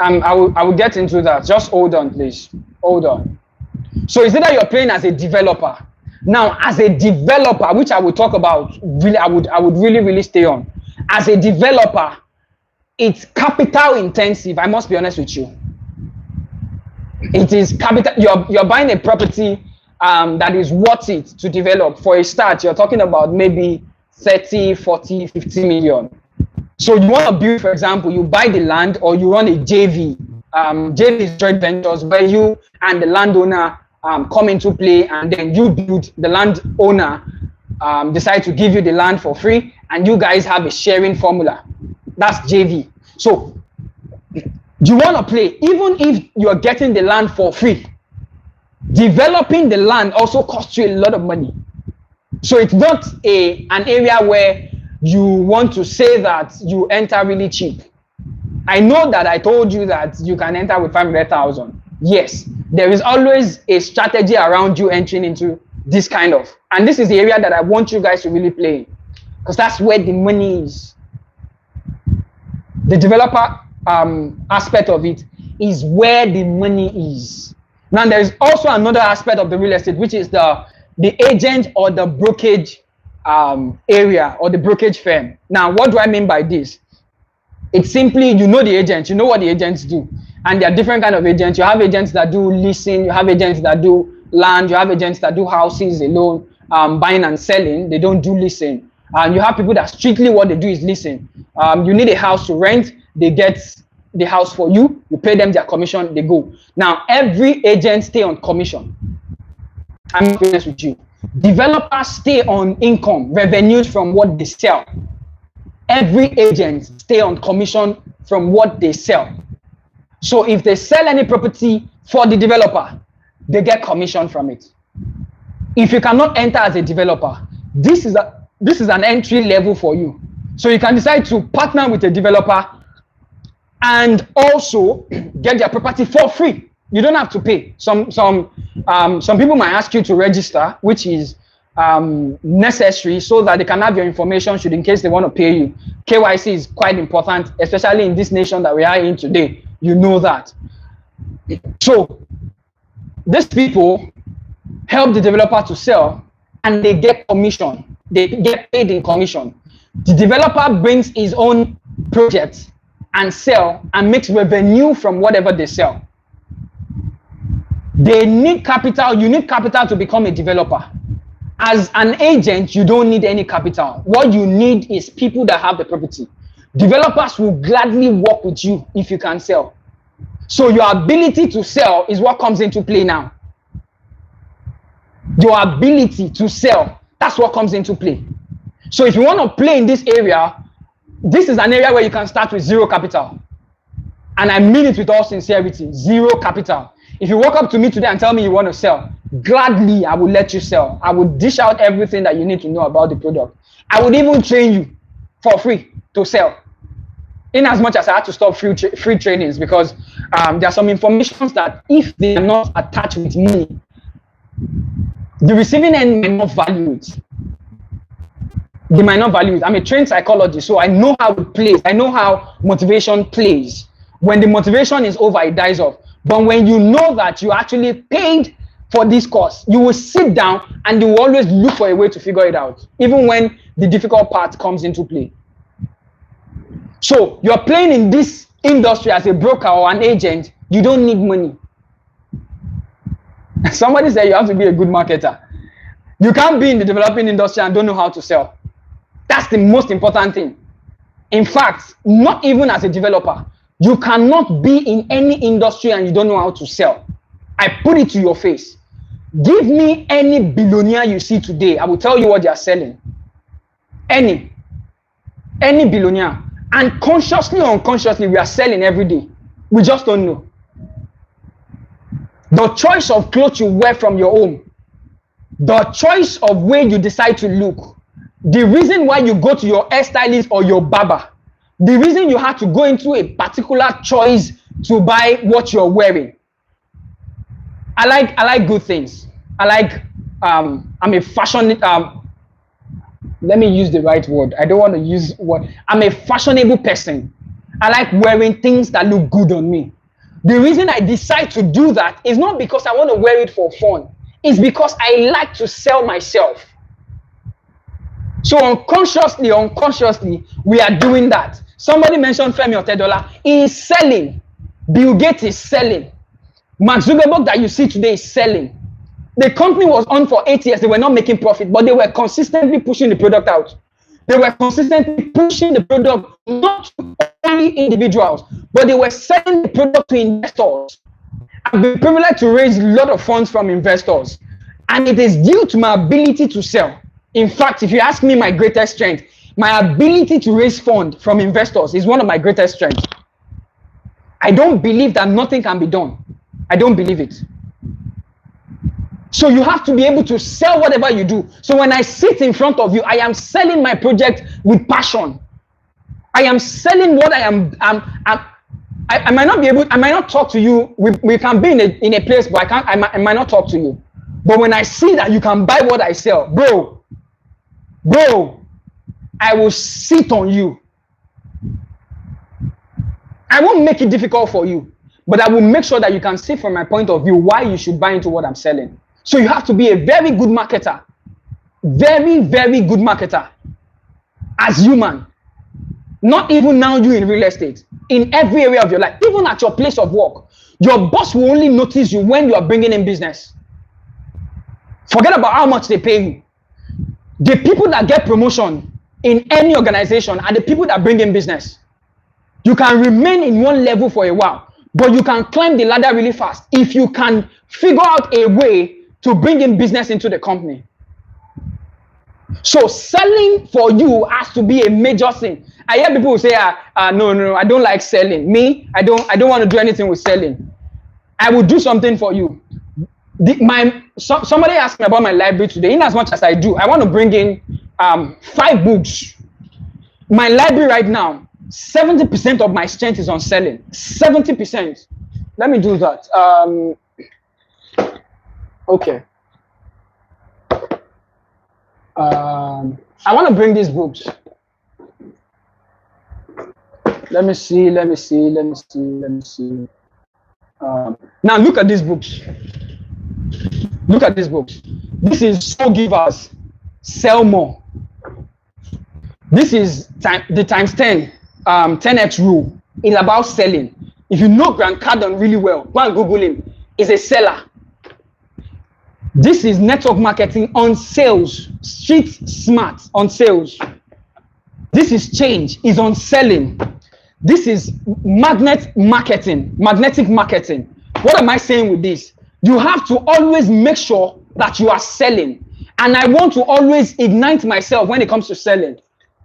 I will get into that. Just hold on, please. Hold on. So is it that you're playing as a developer? Now, as a developer, which I will talk about, really, I would really stay on. As a developer, it's capital intensive. I must be honest with you. It is capital. You're buying a property that is worth it to develop. For a start, you're talking about maybe 30, 40, 50 million. So you want to build, for example, you buy the land or you run a JV. JV is joint ventures where you and the landowner come into play, and then you build, the landowner decide to give you the land for free, and you guys have a sharing formula. That's JV. So you want to play, even if you're getting the land for free, developing the land also costs you a lot of money. So it's not an area where you want to say that you enter really cheap. I know that I told you that you can enter with 500,000. Yes, there is always a strategy around you entering into this kind of, and this is the area that I want you guys to really play in, because that's where the money is. The developer aspect of it is where the money is. Now there is also another aspect of the real estate, which is the agent or the brokerage area or the brokerage firm. Now, what do I mean by this? It's simply, you know the agent, you know what the agents do. And there are different kind of agents. You have agents that do leasing, you have agents that do land, you have agents that do houses alone, buying and selling. They don't do leasing. And you have people that strictly what they do is leasing. You need a house to rent, they get the house for you, you pay them their commission, they go. Now, every agent stay on commission. I'm honest with you. Developers stay on income, revenues from what they sell. Every agent stay on commission from what they sell. So if they sell any property for the developer, they get commission from it. If you cannot enter as a developer, this is this is an entry level for you. So you can decide to partner with a developer and also get their property for free. You don't have to pay. Some people might ask you to register, which is necessary so that they can have your information should in case they want to pay you. KYC is quite important, especially in this nation that we are in today. You know that. So these people help the developer to sell and they get commission. They get paid in commission. The developer brings his own project and sell and makes revenue from whatever they sell. They need capital. You need capital to become a developer. As an agent, you don't need any capital. What you need is people that have the property. Developers will gladly work with you if you can sell. So your ability to sell is what comes into play now. Your ability to sell, that's what comes into play. So if you want to play in this area, this is an area where you can start with zero capital. And I mean it with all sincerity, zero capital. If you walk up to me today and tell me you want to sell, gladly I will let you sell. I will dish out everything that you need to know about the product. I would even train you for free to sell. In as much as I had to stop free trainings because there are some informations that if they are not attached with me, the receiving end might not value it. They might not value it. I'm a trained psychologist, so I know how it plays. I know how motivation plays. When the motivation is over, it dies off. But when you know that you actually paid for this course, you will sit down and you will always look for a way to figure it out, even when the difficult part comes into play. So you're playing in this industry as a broker or an agent, you don't need money. Somebody said you have to be a good marketer. You can't be in the developing industry and don't know how to sell. That's the most important thing. In fact, not even as a developer, you cannot be in any industry and you don't know how to sell. I put it to your face. Give me any billionaire you see today, I will tell you what they are selling. Any billionaire. And consciously or unconsciously, we are selling every day. We just don't know. The choice of clothes you wear from your home, the choice of where you decide to look, the reason why you go to your hairstylist or your barber, the reason you have to go into a particular choice to buy what you're wearing. I like good things. I like, I'm a fashion, let me use the right word. I don't want to use what, I'm a fashionable person. I like wearing things that look good on me. The reason I decide to do that is not because I want to wear it for fun. It's because I like to sell myself. So unconsciously, we are doing that. Somebody mentioned Femi Otedola. He is selling. Bill Gates is selling. Mark Zuckerberg that you see today is selling. The company was on for 8 years. They were not making profit, but they were consistently pushing the product out. They were consistently pushing the product, not to only individuals, but they were selling the product to investors. I've been privileged to raise a lot of funds from investors, and it is due to my ability to sell. In fact, if you ask me my greatest strength, my ability to raise funds from investors is one of my greatest strengths. I don't believe that nothing can be done. I don't believe it. So you have to be able to sell whatever you do. So when I sit in front of you, I am selling my project with passion. I am selling what I am. I might not be able. I might not talk to you. We can be in a place, but I might not talk to you. But when I see that you can buy what I sell, bro, I will sit on you. I won't make it difficult for you, but I will make sure that you can see from my point of view why you should buy into what I'm selling. So you have to be a very good marketer. Very, very good marketer. As human. Not even now you in real estate. In every area of your life. Even at your place of work. Your boss will only notice you when you are bringing in business. Forget about how much they pay you. The people that get promotion in any organization are the people that bring in business. You can remain in one level for a while, but you can climb the ladder really fast if you can figure out a way to bring in business into the company. So selling for you has to be a major thing. I hear people say, no, I don't like selling. Me, I don't want to do anything with selling. I will do something for you. Somebody asked me about my library today. In as much as I do, I want to bring in 5 books. My library right now, 70% of my strength is on selling. 70%. Let me do that. Okay. I want to bring these books. Let me see. Now look at these books. Look at these books. This is Soul Givers, Sell More. This is the times 10, 10x rule. It's about selling. If you know Grant Cardone really well, go and Google him. He's a seller. This is network marketing on sales. Street smart on sales. This is change, is on selling. This is magnetic marketing. What am I saying with this? You have to always make sure that you are selling. And I want to always ignite myself when it comes to selling.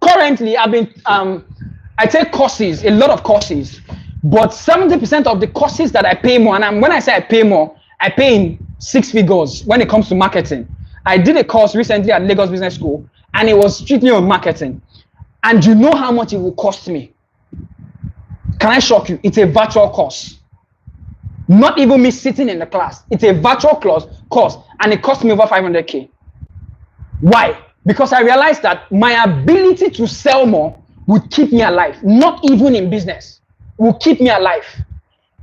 Currently, I've been, I take courses, a lot of courses, but 70% of the courses that I pay more, and when I say I pay more, I pay in 6 figures when it comes to marketing. I did a course recently at Lagos Business School, and it was strictly on marketing. And you know how much it will cost me. Can I shock you? It's a virtual course. Not even me sitting in the class. It's a virtual course, and it cost me over 500K. Why? Because I realized that my ability to sell more would keep me alive. Not even in business. Will keep me alive.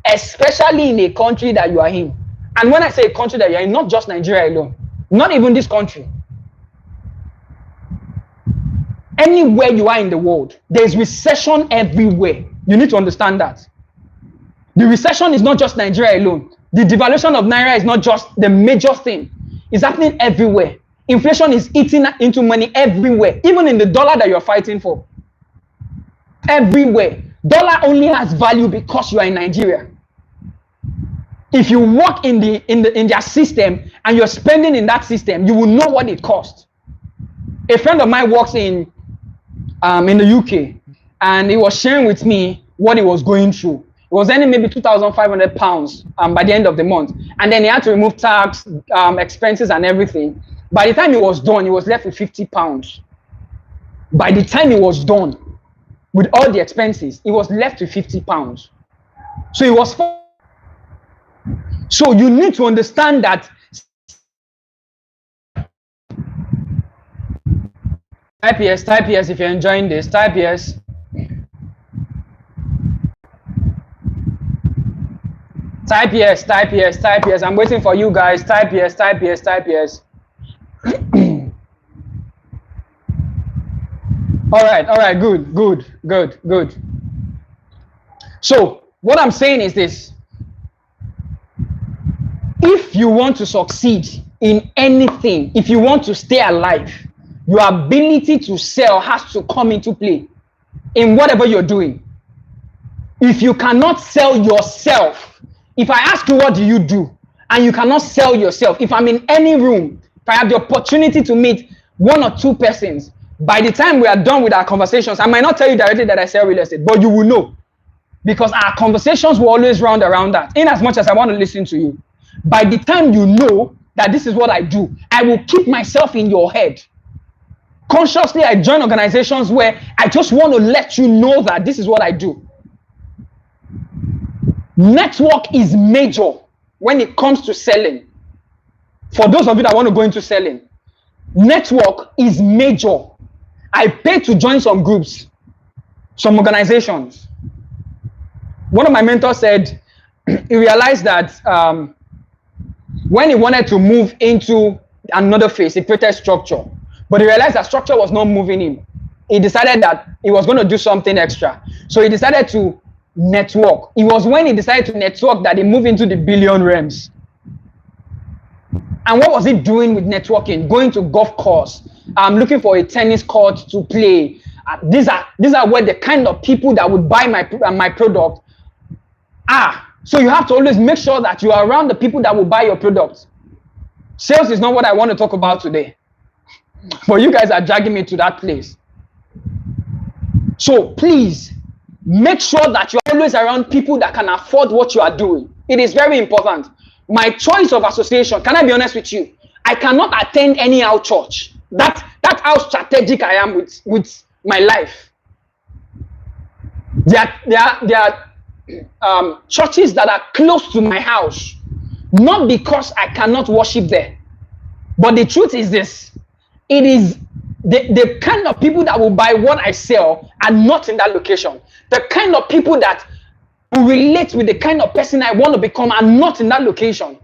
Especially in a country that you are in. And when I say a country that you are in, not just Nigeria alone. Not even this country. Anywhere you are in the world, there's recession everywhere. You need to understand that. The recession is not just Nigeria alone. The devaluation of Naira is not just the major thing. It's happening everywhere. Inflation is eating into money everywhere, even in the dollar that you're fighting for. Everywhere. Dollar only has value because you are in Nigeria. If you work in their system and you're spending in that system, you will know what it costs. A friend of mine works in the UK, and he was sharing with me what he was going through. It was earning maybe £2,500 by the end of the month, and then he had to remove tax, expenses, and everything. By the time he was done, he was left with £50. By the time he was done with all the expenses, he was left with £50. So he was. So you need to understand that. Type yes if you're enjoying this. Type yes. Type yes. I'm waiting for you guys. Type yes. All right, good. So what I'm saying is this. If you want to succeed in anything, if you want to stay alive, your ability to sell has to come into play in whatever you're doing. If you cannot sell yourself, if I ask you what do you do, and you cannot sell yourself, if I'm in any room, if I have the opportunity to meet 1 or 2 persons, by the time we are done with our conversations, I might not tell you directly that I sell real estate, but you will know. Because our conversations will always round around that, in as much as I want to listen to you. By the time you know that this is what I do, I will keep myself in your head. Consciously, I join organizations where I just want to let you know that this is what I do. Network is major when it comes to selling. For those of you that want to go into selling, network is major. I pay to join some groups, some organizations. One of my mentors said he realized that when he wanted to move into another phase, he created structure. But he realized that structure was not moving him. He decided that he was going to do something extra. So he decided to network. It was when he decided to network that he moved into the billion realms. And what was he doing with networking? Going to golf course, looking for a tennis court to play. These are where the kind of people that would buy my product are. So you have to always make sure that you are around the people that will buy your product. Sales is not what I want to talk about today. But you guys are dragging me to that place. So please, make sure that you're always around people that can afford what you are doing. It is very important. My choice of association, can I be honest with you? I cannot attend any out church. That how strategic I am with my life. There are churches that are close to my house, not because I cannot worship there, but the truth is this: it is the kind of people that will buy what I sell are not in that location. The kind of people that will relate with the kind of person I want to become are not in that location.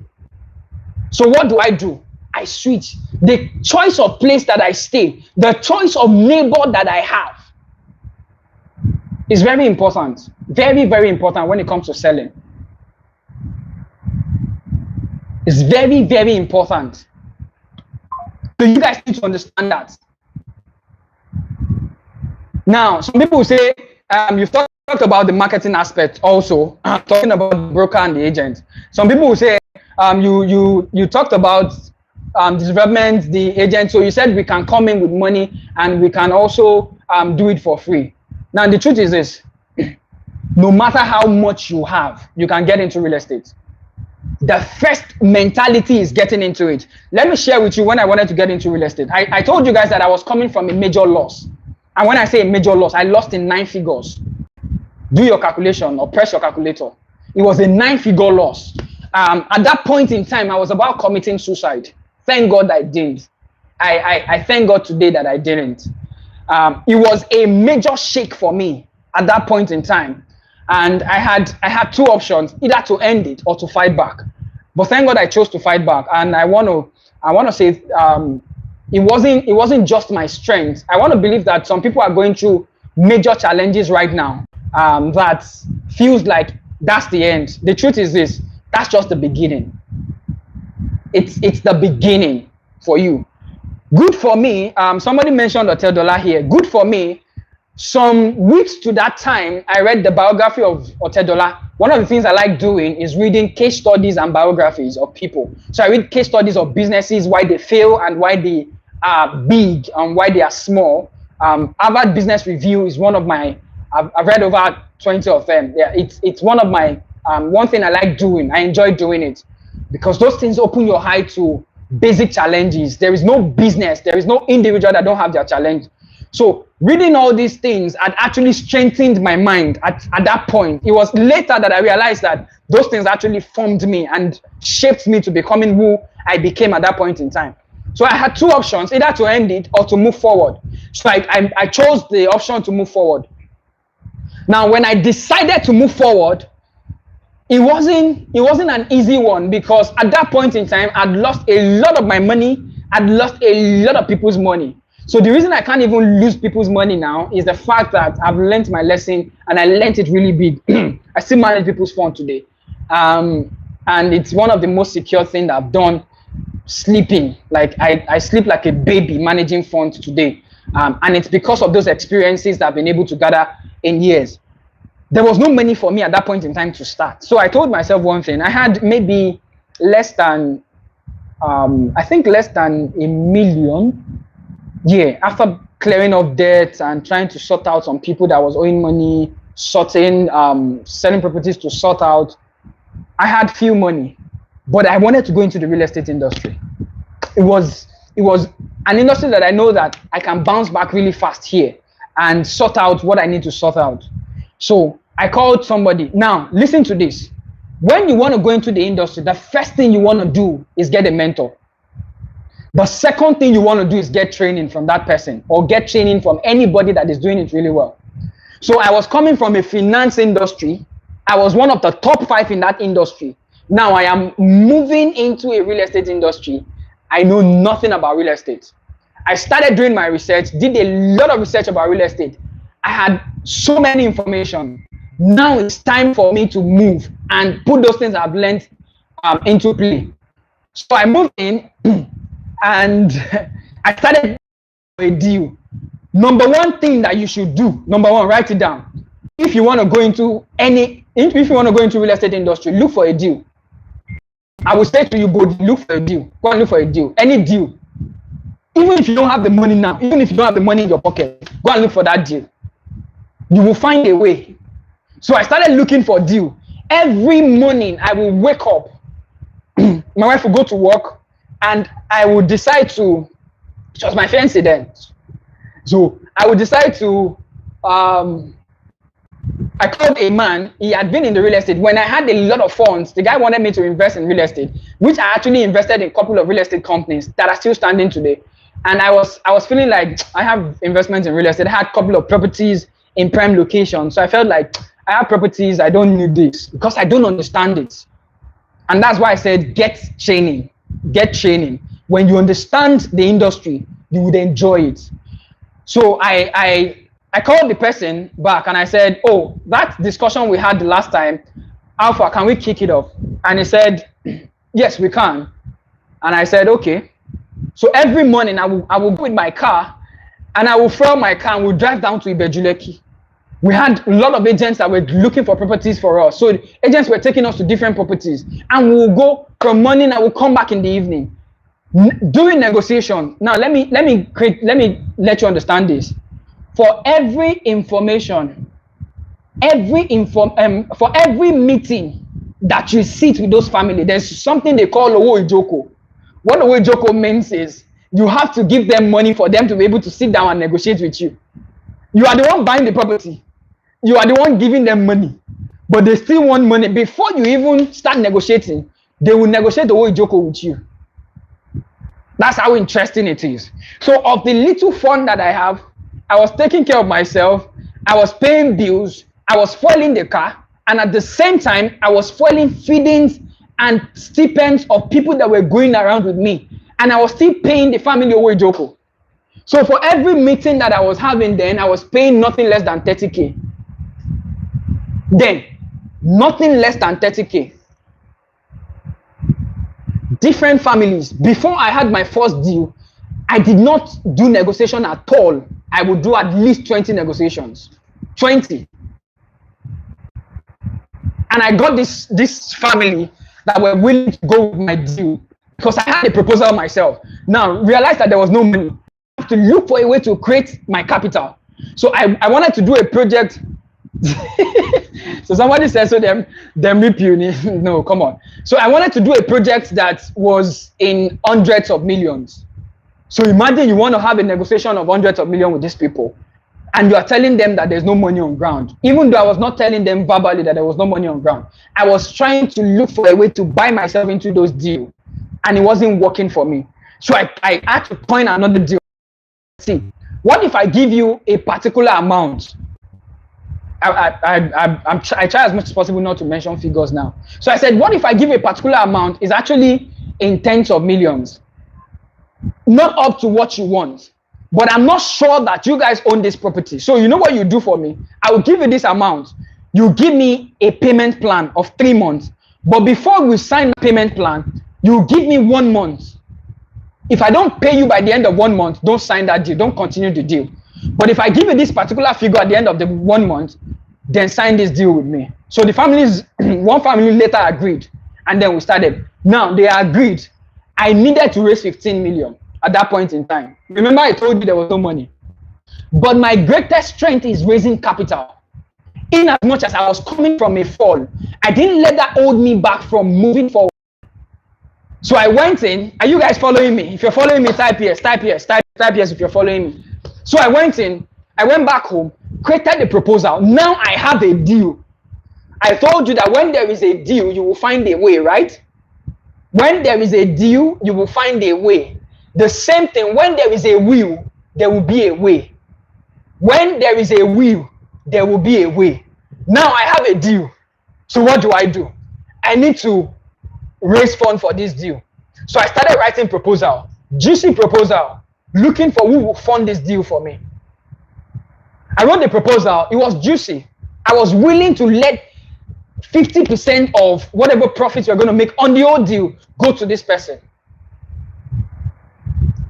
So what do? I switch. The choice of place that I stay, the choice of neighbor that I have is very important. Very, very important when it comes to selling. It's very, very important. So you guys need to understand that. Now, some people will say, you've talked about the marketing aspect also, talking about the broker and the agent. Some people will say, you talked about the development, the agent. So you said we can come in with money and we can also do it for free. Now, the truth is this: no matter how much you have, you can get into real estate. The first mentality is getting into it. Let me share with you when I wanted to get into real estate. I told you guys that I was coming from a major loss. And when I say a major loss, I lost in 9 figures. Do your calculation or press your calculator. It was a 9-figure loss. At that point in time, I was about committing suicide. Thank God I didn't. I thank God today that I didn't. It was a major shake for me at that point in time. And I had two options, either to end it or to fight back. But thank God I chose to fight back. And I want to say it wasn't just my strength. I want to believe that some people are going through major challenges right now that feels like that's the end. The truth is this: that's just the beginning. It's the beginning for you. Good for me. Somebody mentioned Otedola here. Good for me. Some weeks to that time, I read the biography of Otedola. One of the things I like doing is reading case studies and biographies of people. So I read case studies of businesses, why they fail and why they are big and why they are small. Harvard Business Review is one of my, I've read over 20 of them. Yeah, it's one of my, one thing I like doing. I enjoy doing it because those things open your eye to basic challenges. There is no business, there is no individual that don't have their challenge. So reading all these things had actually strengthened my mind at that point. It was later that I realized that those things actually formed me and shaped me to becoming who I became at that point in time. So I had two options, either to end it or to move forward. So I chose the option to move forward. Now, when I decided to move forward, it wasn't an easy one, because at that point in time, I'd lost a lot of my money. I'd lost a lot of people's money. So the reason I can't even lose people's money now is the fact that I've learned my lesson, and I learned it really big. I still manage people's phone today. And it's one of the most secure things that I've done, sleeping. Like I sleep like a baby managing funds today. And it's because of those experiences that I've been able to gather in years. There was no money for me at that point in time to start. So I told myself one thing. I had maybe less than, I think less than $1 million. Yeah, after clearing off debts and trying to sort out some people that was owing money, selling properties to sort out, I had few money, but I wanted to go into the real estate industry. It was an industry that I know that I can bounce back really fast here and sort out what I need to sort out. So I called somebody. Now, listen to this. When you want to go into the industry, the first thing you want to do is get a mentor. The second thing you want to do is get training from that person, or get training from anybody that is doing it really well. So I was coming from a finance industry. I was one of the top 5 in that industry. Now I am moving into a real estate industry. I know nothing about real estate. I started doing my research, did a lot of research about real estate. I had so many information. Now it's time for me to move and put those things I've learned into play. So I moved in and I started a deal. Number one thing that you should do, number one, write it down. If you want to go into real estate industry, look for a deal. I will say to you both, look for a deal. Go and look for a deal. Any deal. Even if you don't have the money now, even if you don't have the money in your pocket, go and look for that deal. You will find a way. So I started looking for a deal. Every morning I will wake up. My wife will go to work, and I will decide to It was my fiancé then. So I would decide to, I called a man. He had been in the real estate. When I had a lot of funds, the guy wanted me to invest in real estate, which I actually invested in a couple of real estate companies that are still standing today. And I was feeling like I have investments in real estate. I had a couple of properties in prime locations. So I felt like I have properties, I don't need this because I don't understand it. And that's why I said, get training. Get training. When you understand the industry, you would enjoy it. So I called the person back and I said, oh, that discussion we had the last time, Alpha, can we kick it off? And he said, yes, we can. And I said, okay. So every morning I will go with my car and I will fuel my car and we'll drive down to Ibejuleki. We had a lot of agents that were looking for properties for us. So agents were taking us to different properties and we'll go from morning and we'll come back in the evening. During negotiation, now let me let you understand this. For every information, for every meeting that you sit with those families, there's something they call Owo Ijoko. What Owo Ijoko means is you have to give them money for them to be able to sit down and negotiate with you. You are the one buying the property. You are the one giving them money, but they still want money. Before you even start negotiating, they will negotiate the Owo Ijoko with you. That's how interesting it is. So of the little fun that I have, I was taking care of myself, I was paying bills, I was fueling the car, and at the same time, I was fueling feedings and stipends of people that were going around with me. And I was still paying the family Owo Ijoko. So for every meeting that I was having then, I was paying nothing less than 30K. Then, nothing less than 30K. Different families. Before I had my first deal, I did not do negotiation at all. I would do at least 20 negotiations. 20. And I got this family that were willing to go with my deal because I had a proposal myself. Now, realize that there was no money. I have to look for a way to create my capital. So I wanted to do a project. So somebody said, so them rip you. No, come on. So I wanted to do a project that was in hundreds of millions. So imagine you want to have a negotiation of hundreds of millions with these people, and you are telling them that there's no money on ground. Even though I was not telling them verbally that there was no money on ground, I was trying to look for a way to buy myself into those deals, and it wasn't working for me. So I had to point another deal. See, what if I give you a particular amount? I try as much as possible not to mention figures now. So I said, what if I give a particular amount is actually in tens of millions? Not up to what you want, but I'm not sure that you guys own this property. So you know what you do for me? I will give you this amount. You give me a payment plan of 3 months. But before we sign the payment plan, you give me 1 month. If I don't pay you by the end of 1 month, don't sign that deal. Don't continue the deal. But if I give you this particular figure at the end of the 1 month, then sign this deal with me. So the families, one family later agreed, and then we started. Now they agreed. I needed to raise 15 million at that point in time. Remember, I told you there was no money. But my greatest strength is raising capital. In as much as I was coming from a fall, I didn't let that hold me back from moving forward. So I went in. Are you guys following me? If you're following me, type yes, type yes, type yes if you're following me. So I went in, I went back home, created a proposal. Now I have a deal. I told you that when there is a deal, you will find a way, right? When there is a deal, you will find a way. The same thing, when there is a will, there will be a way. When there is a will, there will be a way. Now I have a deal. So what do? I need to raise funds for this deal. So I started writing proposal, juicy proposal, looking for who will fund this deal for me. I wrote the proposal. It was juicy. I was willing to let 50% of whatever profits you're going to make on the whole deal go to this person.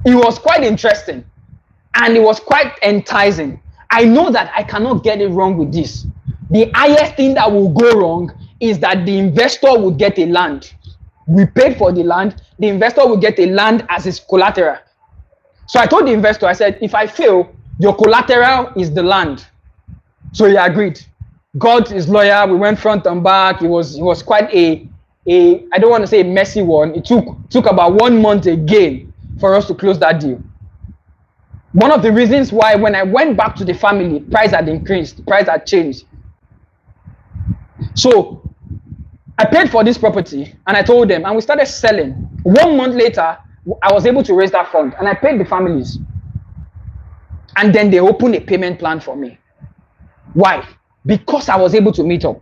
It was quite interesting and it was quite enticing. I know that I cannot get it wrong with this. The highest thing that will go wrong is that the investor will get a land. We paid for the land. The investor will get a land as his collateral. So I told the investor, I said, if I fail, your collateral is the land. So he agreed. God is loyal. We went front and back. It was quite a I don't want to say a messy one. It took about 1 month again for us to close that deal. One of the reasons why when I went back to the family, price had increased, price had changed. So I paid for this property and I told them, and we started selling. 1 month later, I was able to raise that fund and I paid the families. And then they opened a payment plan for me. Why? Because I was able to meet up.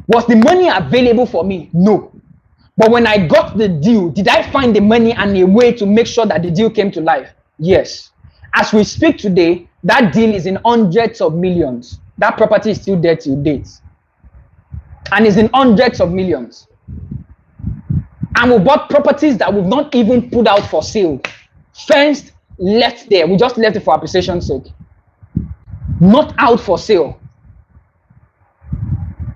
Was the money available for me? No. But when I got the deal, did I find the money and a way to make sure that the deal came to life? Yes. As we speak today, that deal is in hundreds of millions. That property is still there till date. And it's in hundreds of millions. And we bought properties that we've not even put out for sale. Fenced, left there. We just left it for appreciation's sake. Not out for sale.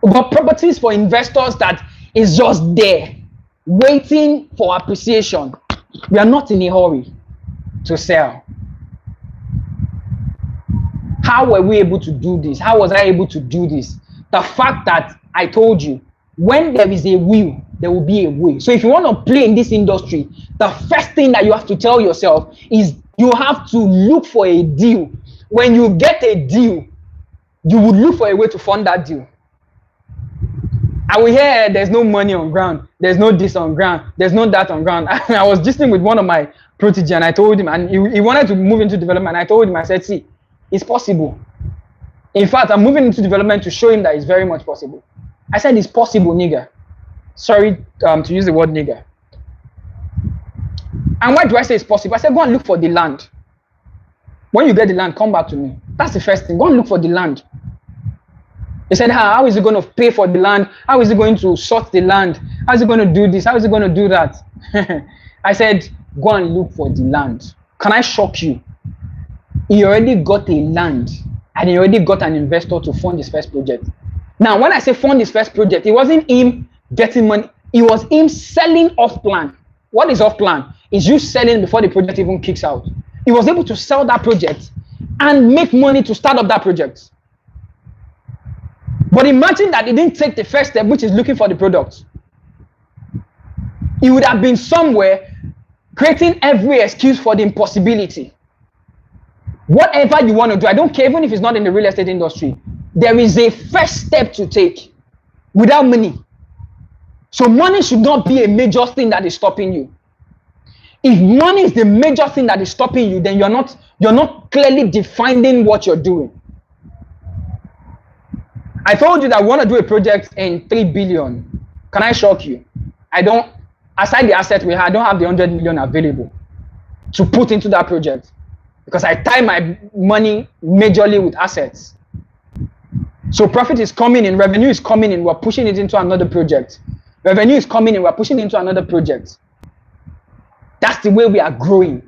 We bought properties for investors that is just there, waiting for appreciation. We are not in a hurry to sell. How were we able to do this? How was I able to do this? The fact that I told you, when there is a will, there will be a way. So if you want to play in this industry, the first thing that you have to tell yourself is you have to look for a deal. When you get a deal, you will look for a way to fund that deal. I will hear there's no money on ground, there's no this on ground, there's no that on ground. I was listening with one of my protege and I told him, and he wanted to move into development. I told him, I said, see, it's possible. In fact, I'm moving into development to show him that it's very much possible. I said, it's possible, nigga. Sorry to use the word nigga. And why do I say it's possible? I said, go and look for the land. When you get the land, come back to me. That's the first thing. Go and look for the land. He said, how is he going to pay for the land? How is he going to sort the land? How is he going to do this? How is he going to do that? I said, go and look for the land. Can I shock you? He already got a land and he already got an investor to fund his first project. Now, when I say fund his first project, it wasn't him getting money. It was him selling off plan. What is off plan? It's you selling before the project even kicks out. He was able to sell that project and make money to start up that project. But imagine that he didn't take the first step, which is looking for the product. He would have been somewhere creating every excuse for the impossibility. Whatever you want to do, I don't care, even if it's not in the real estate industry, there is a first step to take without money. So money should not be a major thing that is stopping you. If money is the major thing that is stopping you, then you're not clearly defining what you're doing. I told you that I want to do a project in 3 billion. Can I shock you? Aside the asset we have, I don't have the 100 million available to put into that project because I tie my money majorly with assets. So profit is coming in, revenue is coming in, we're pushing it into another project. Revenue is coming in, we're pushing it into another project. That's the way we are growing.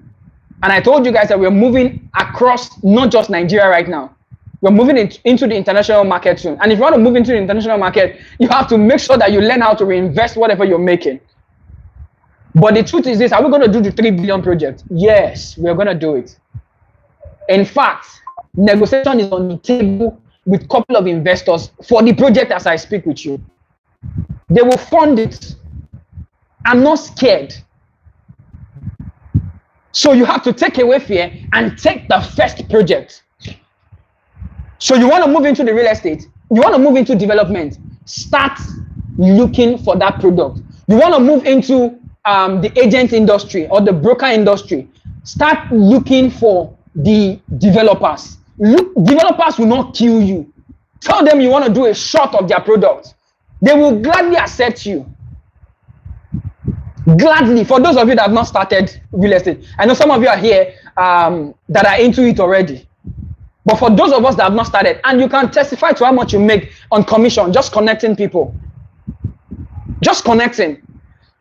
And I told you guys that we're moving across not just Nigeria right now. We're moving into the international market soon. And if you want to move into the international market, you have to make sure that you learn how to reinvest whatever you're making. But the truth is this, are we going to do the 3 billion project? Yes, we're going to do it. In fact, negotiation is on the table with a couple of investors for the project as I speak with you. They will fund it. I'm not scared. So you have to take away fear and take the first project. So you want to move into the real estate, you want to move into development, start looking for that product. You want to move into the agent industry or the broker industry, start looking for the developers. Developers will not kill you. Tell them you want to do a short of their product. They will gladly accept you. Gladly, for those of you that have not started real estate. I know some of you are here that are into it already. But for those of us that have not started, and you can testify to how much you make on commission, just connecting people. Just connecting.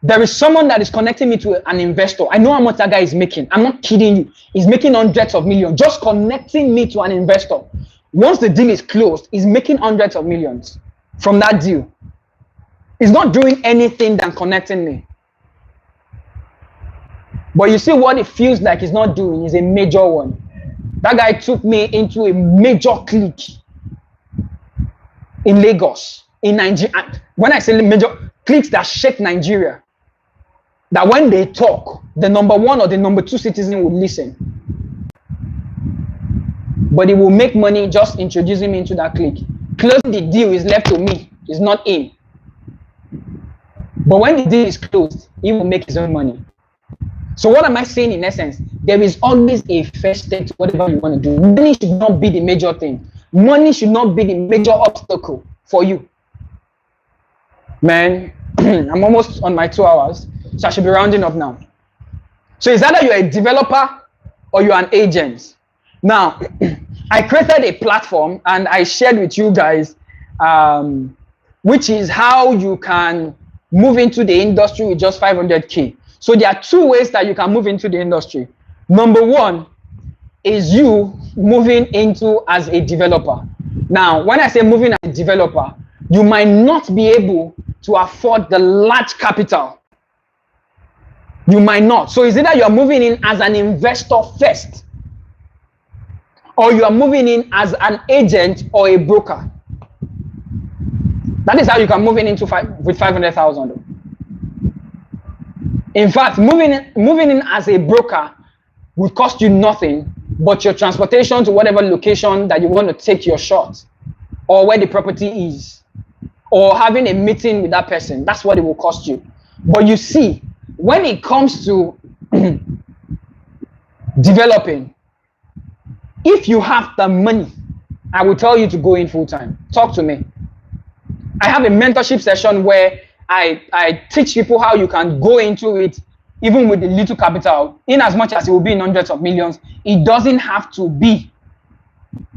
There is someone that is connecting me to an investor. I know how much that guy is making. I'm not kidding you. He's making hundreds of millions. Just connecting me to an investor. Once the deal is closed, he's making hundreds of millions from that deal. He's not doing anything than connecting me. But you see what it feels like he's not doing is a major one. That guy took me into a major clique in Lagos, in Nigeria. When I say major cliques that shake Nigeria, that when they talk, the number 1 or the number 2 citizen would listen. but he will make money just introducing me into that clique. Closing the deal is left to me, it's not him. But when the deal is closed, he will make his own money. So what am I saying in essence? There is always a first step to whatever you want to do. Money should not be the major thing. Money should not be the major obstacle for you. Man, I'm almost on my 2 hours, so I should be rounding up now. So it's either you're a developer or you're an agent. Now, I created a platform and I shared with you guys, which is how you can move into the industry with just 500K. So there are 2 ways that you can move into the industry. Number 1 is you moving into as a developer. Now, when I say moving as a developer, you might not be able to afford the large capital. You might not. So it's either you're moving in as an investor first, or you are moving in as an agent or a broker. That is how you can move in into with 500,000. In fact, moving in as a broker would cost you nothing but your transportation to whatever location that you want to take your shot, or where the property is, or having a meeting with that person. That's what it will cost you. But you see, when it comes to developing, if you have the money, I will tell you to go in full time. Talk to me. I have a mentorship session where I teach people how you can go into it even with a little capital, in as much as it will be in hundreds of millions. It doesn't have to be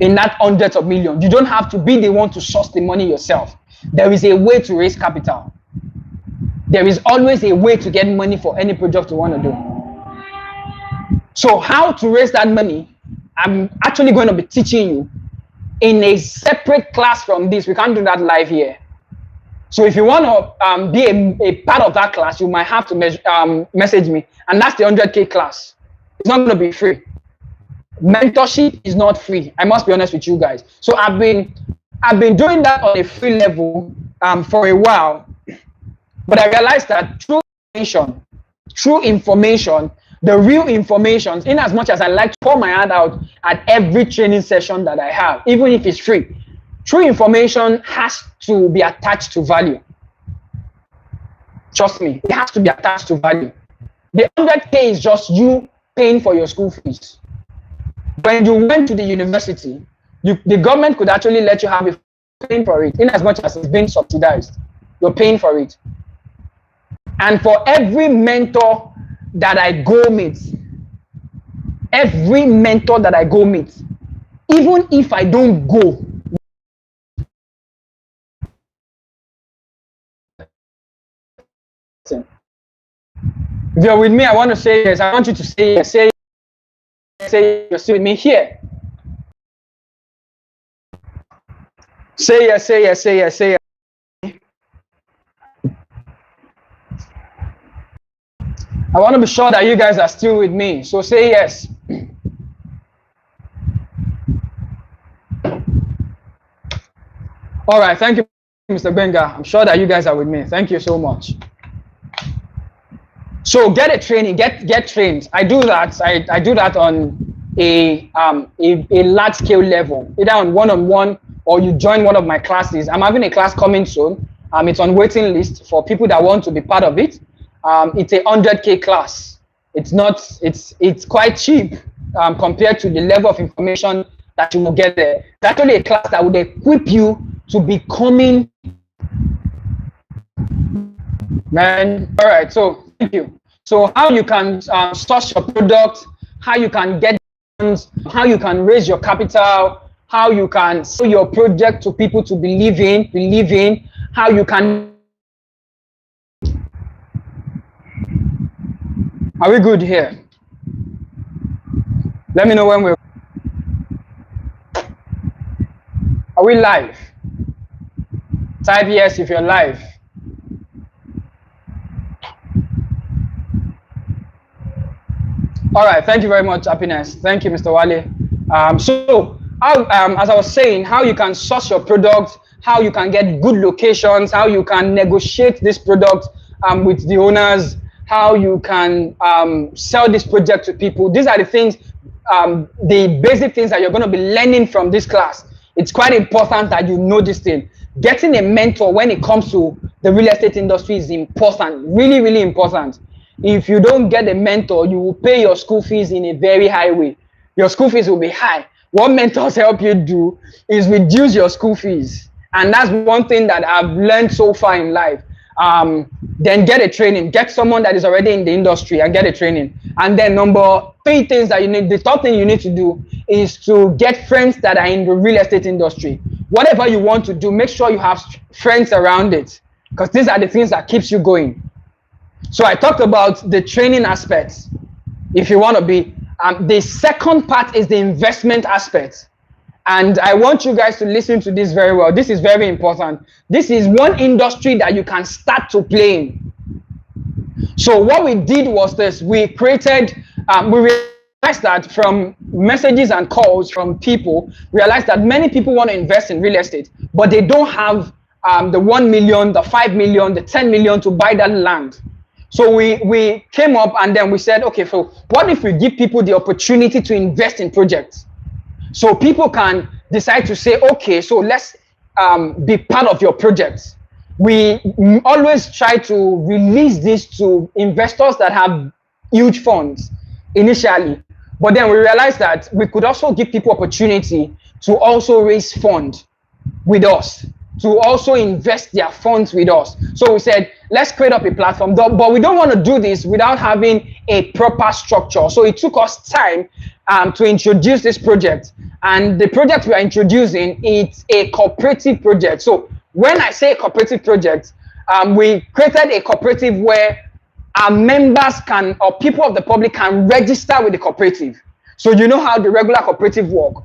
in that hundreds of millions. You don't have to be the one to source the money yourself. There is a way to raise capital. There is always a way to get money for any project you want to do. So how to raise that money, I'm actually going to be teaching you in a separate class from this. We can't do that live here. So if you want to be a part of that class, you might have to message me. And that's the 100K class. It's not going to be free. Mentorship is not free. I must be honest with you guys. So I've been doing that on a free level for a while. But I realized that true information, the real information, in as much as I like to pour my hand out at every training session that I have, even if it's free, true information has to be attached to value. Trust me, it has to be attached to value. The 100K is just you paying for your school fees. When you went to the university, the government could actually let you have it, paying for it, in as much as it's being subsidized. You're paying for it. And for every mentor that I go meet, even if I don't go, if you're with me, I want to say yes. I want you to say yes. Say you're still with me here. Say yes, say yes, say yes, say yes. I want to be sure that you guys are still with me. So say yes. All right. Thank you, Mr. Benga. I'm sure that you guys are with me. Thank you so much. So get a training, get trained. I do that. I do that on a large scale level, either on one-on-one or you join one of my classes. I'm having a class coming soon. It's on waiting list for people that want to be part of it. It's a 100K class. It's quite cheap compared to the level of information that you will get there. It's actually a class that would equip you to becoming man. All right, so thank you. So how you can source your product, how you can get funds, how you can raise your capital, how you can sell your project to people to believe in, how you can. Are we good here? Let me know when we're. Are we live? Type yes if you're live. All right, thank you very much, Happiness. Thank you, Mr. Wale. As I was saying, how you can source your product, how you can get good locations, how you can negotiate this product with the owners, how you can sell this project to people. These are the things the basic things that you're going to be learning from this class. It's quite important that you know this thing. Getting a mentor when it comes to the real estate industry is important, really, really important. If you don't get a mentor, you will pay your school fees in a very high way. Your school fees will be high. What mentors help you do is reduce your school fees. And that's one thing that I've learned so far in life. Then get a training, get someone that is already in the industry and get a training. And then number 3 things that you need, the third thing you need to do is to get friends that are in the real estate industry. Whatever you want to do, make sure you have friends around it, because these are the things that keeps you going. So I talked about the training aspects. If you want to be, the second part is the investment aspect. And I want you guys to listen to this very well. This is very important. This is one industry that you can start to play in. So what we did was this. We created, we realized that from messages and calls from people, realized that many people want to invest in real estate, but they don't have the 1 million, the 5 million, the 10 million to buy that land. So we came up and then we said, okay, so what if we give people the opportunity to invest in projects? So people can decide to say, okay, so let's be part of your projects. We always try to release this to investors that have huge funds initially. But then we realized that we could also give people opportunity to also raise funds with us, to also invest their funds with us. So we said, let's create up a platform, but we don't want to do this without having a proper structure. So it took us time to introduce this project. And the project we are introducing, it's a cooperative project. So when I say cooperative project, we created a cooperative where our members can, or people of the public can register with the cooperative. So you know how the regular cooperative work.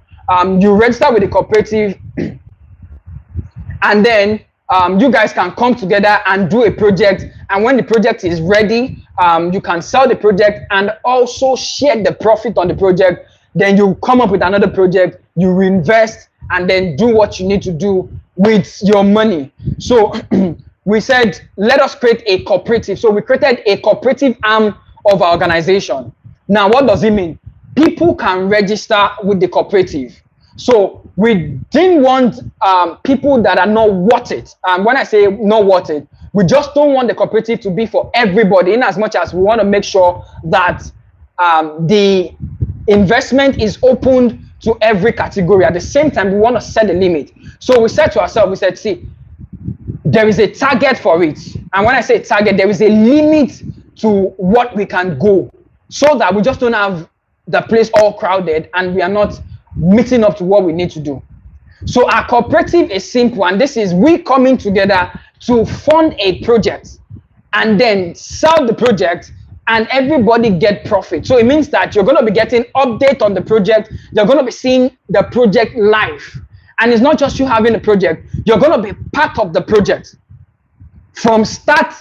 You register with the cooperative, and then you guys can come together and do a project. And when the project is ready, you can sell the project and also share the profit on the project. Then you come up with another project, you reinvest, and then do what you need to do with your money. So we said, let us create a cooperative. So we created a cooperative arm of our organization. Now, what does it mean? People can register with the cooperative. So we didn't want people that are not worth it. When I say not worth it, we just don't want the cooperative to be for everybody, in as much as we want to make sure that the investment is opened to every category. At the same time, we want to set a limit. So we said to ourselves, we said, see, there is a target for it. And when I say target, there is a limit to what we can go, so that we just don't have the place all crowded and we are not meeting up to what we need to do. So our cooperative is simple, and this is we coming together to fund a project and then sell the project and everybody get profit. So it means that you're going to be getting update on the project. You're going to be seeing the project live. And it's not just you having a project. You're going to be part of the project from start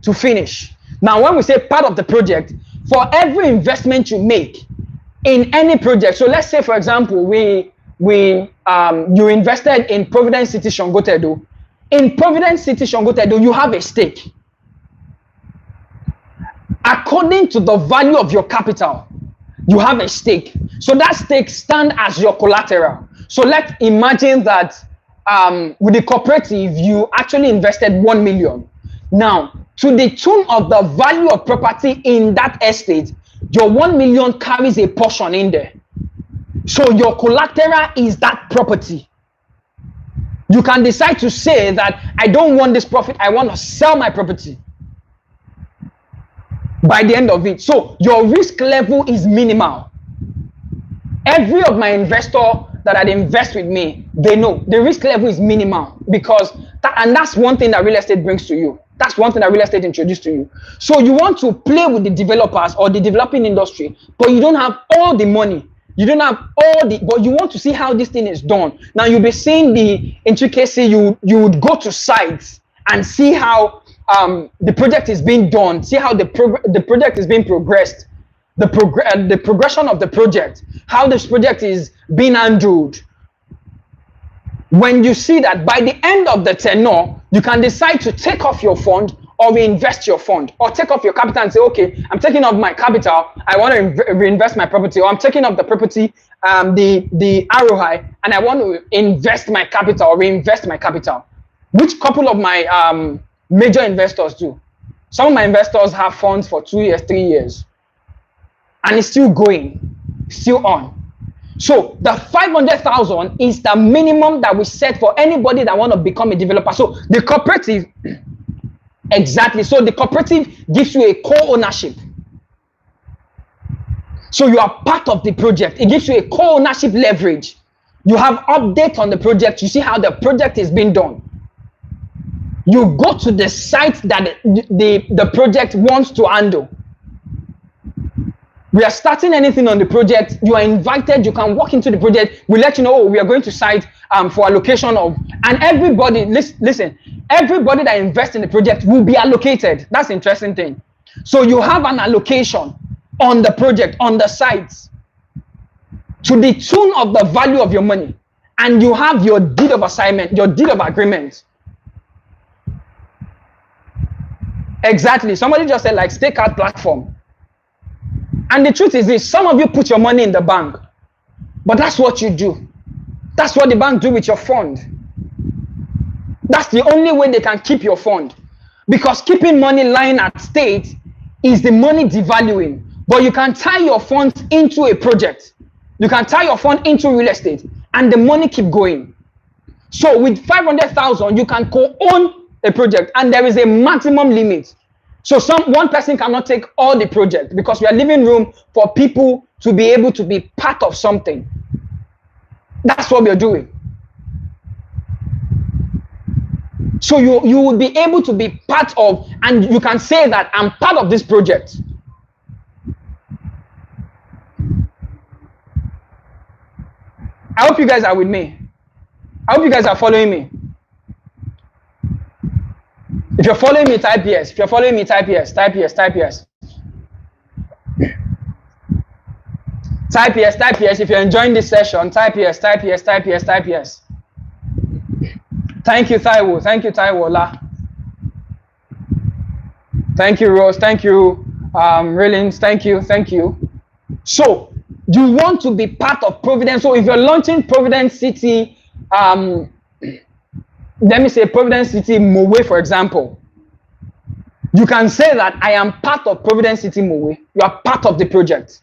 to finish. Now, when we say part of the project, for every investment you make in any project, so let's say, for example, you invested in Providence City Songotedo. In Providence City Songotedo, you have a stake. According to the value of your capital, you have a stake. So that stake stands as your collateral. So let's imagine that with the cooperative, you actually invested 1 million. Now, to the tune of the value of property in that estate, your 1 million carries a portion in there. So your collateral is that property. You can decide to say that I don't want this profit, I want to sell my property by the end of it. So your risk level is minimal. Every of my investor that invest with me, they know the risk level is minimal, because that's one thing that real estate brings to you. That's one thing that real estate introduced to you. So you want to play with the developers or the developing industry, but you don't have all the money. You don't have all the, but you want to see how this thing is done. Now you'll be seeing the intricacy. You would go to sites and see how the project is being done, see how the project is being progressed, the progression of the project, how this project is being handled. When you see that, by the end of the tenure, you can decide to take off your fund or reinvest your fund, or take off your capital and say, okay, I'm taking off my capital, I want to reinvest my property, or I'm taking off the property, the ROI, and I want to invest my capital or reinvest my capital. Which couple of my major investors do? Some of my investors have funds for 2 years, 3 years, and it's still going, still on. So the 500,000 is the minimum that we set for anybody that want to become a developer. So the cooperative, exactly. So the cooperative gives you a co-ownership. So you are part of the project. It gives you a co-ownership leverage. You have updates on the project. You see how the project is being done. You go to the site that the project wants to handle. We are starting anything on the project. You are invited. You can walk into the project. We let you know, oh, we are going to site for allocation of, and everybody, listen, everybody that invests in the project will be allocated. That's the interesting thing. So you have an allocation on the project, on the sites, to the tune of the value of your money. And you have your deed of assignment, your deed of agreement. Exactly. Somebody just said, like, stakeout platform. And the truth is this, some of you put your money in the bank, but that's what you do. That's what the bank do with your fund. That's the only way they can keep your fund. Because keeping money lying at state is the money devaluing. But you can tie your funds into a project. You can tie your fund into real estate and the money keep going. So with 500,000, you can co-own a project and there is a maximum limit. So one person cannot take all the project because we are leaving room for people to be able to be part of something. That's what we are doing. So you will be able to be part of, and you can say that I'm part of this project. I hope you guys are with me. I hope you guys are following me. If you're following me, type yes. If you're following me, type yes. Type yes. Type yes. Type yes. Type yes. If you're enjoying this session, type yes. Type yes. Type yes. Type yes. Thank you, Taiwo. Thank you, Taiwo. La. Thank you, Rose. Thank you, Rillings. Thank you. Thank you. So you want to be part of Providence. So if you're launching Providence City, let me say Providence City Mowe, for example, you can say that I am part of Providence City Mowe. You are part of the project.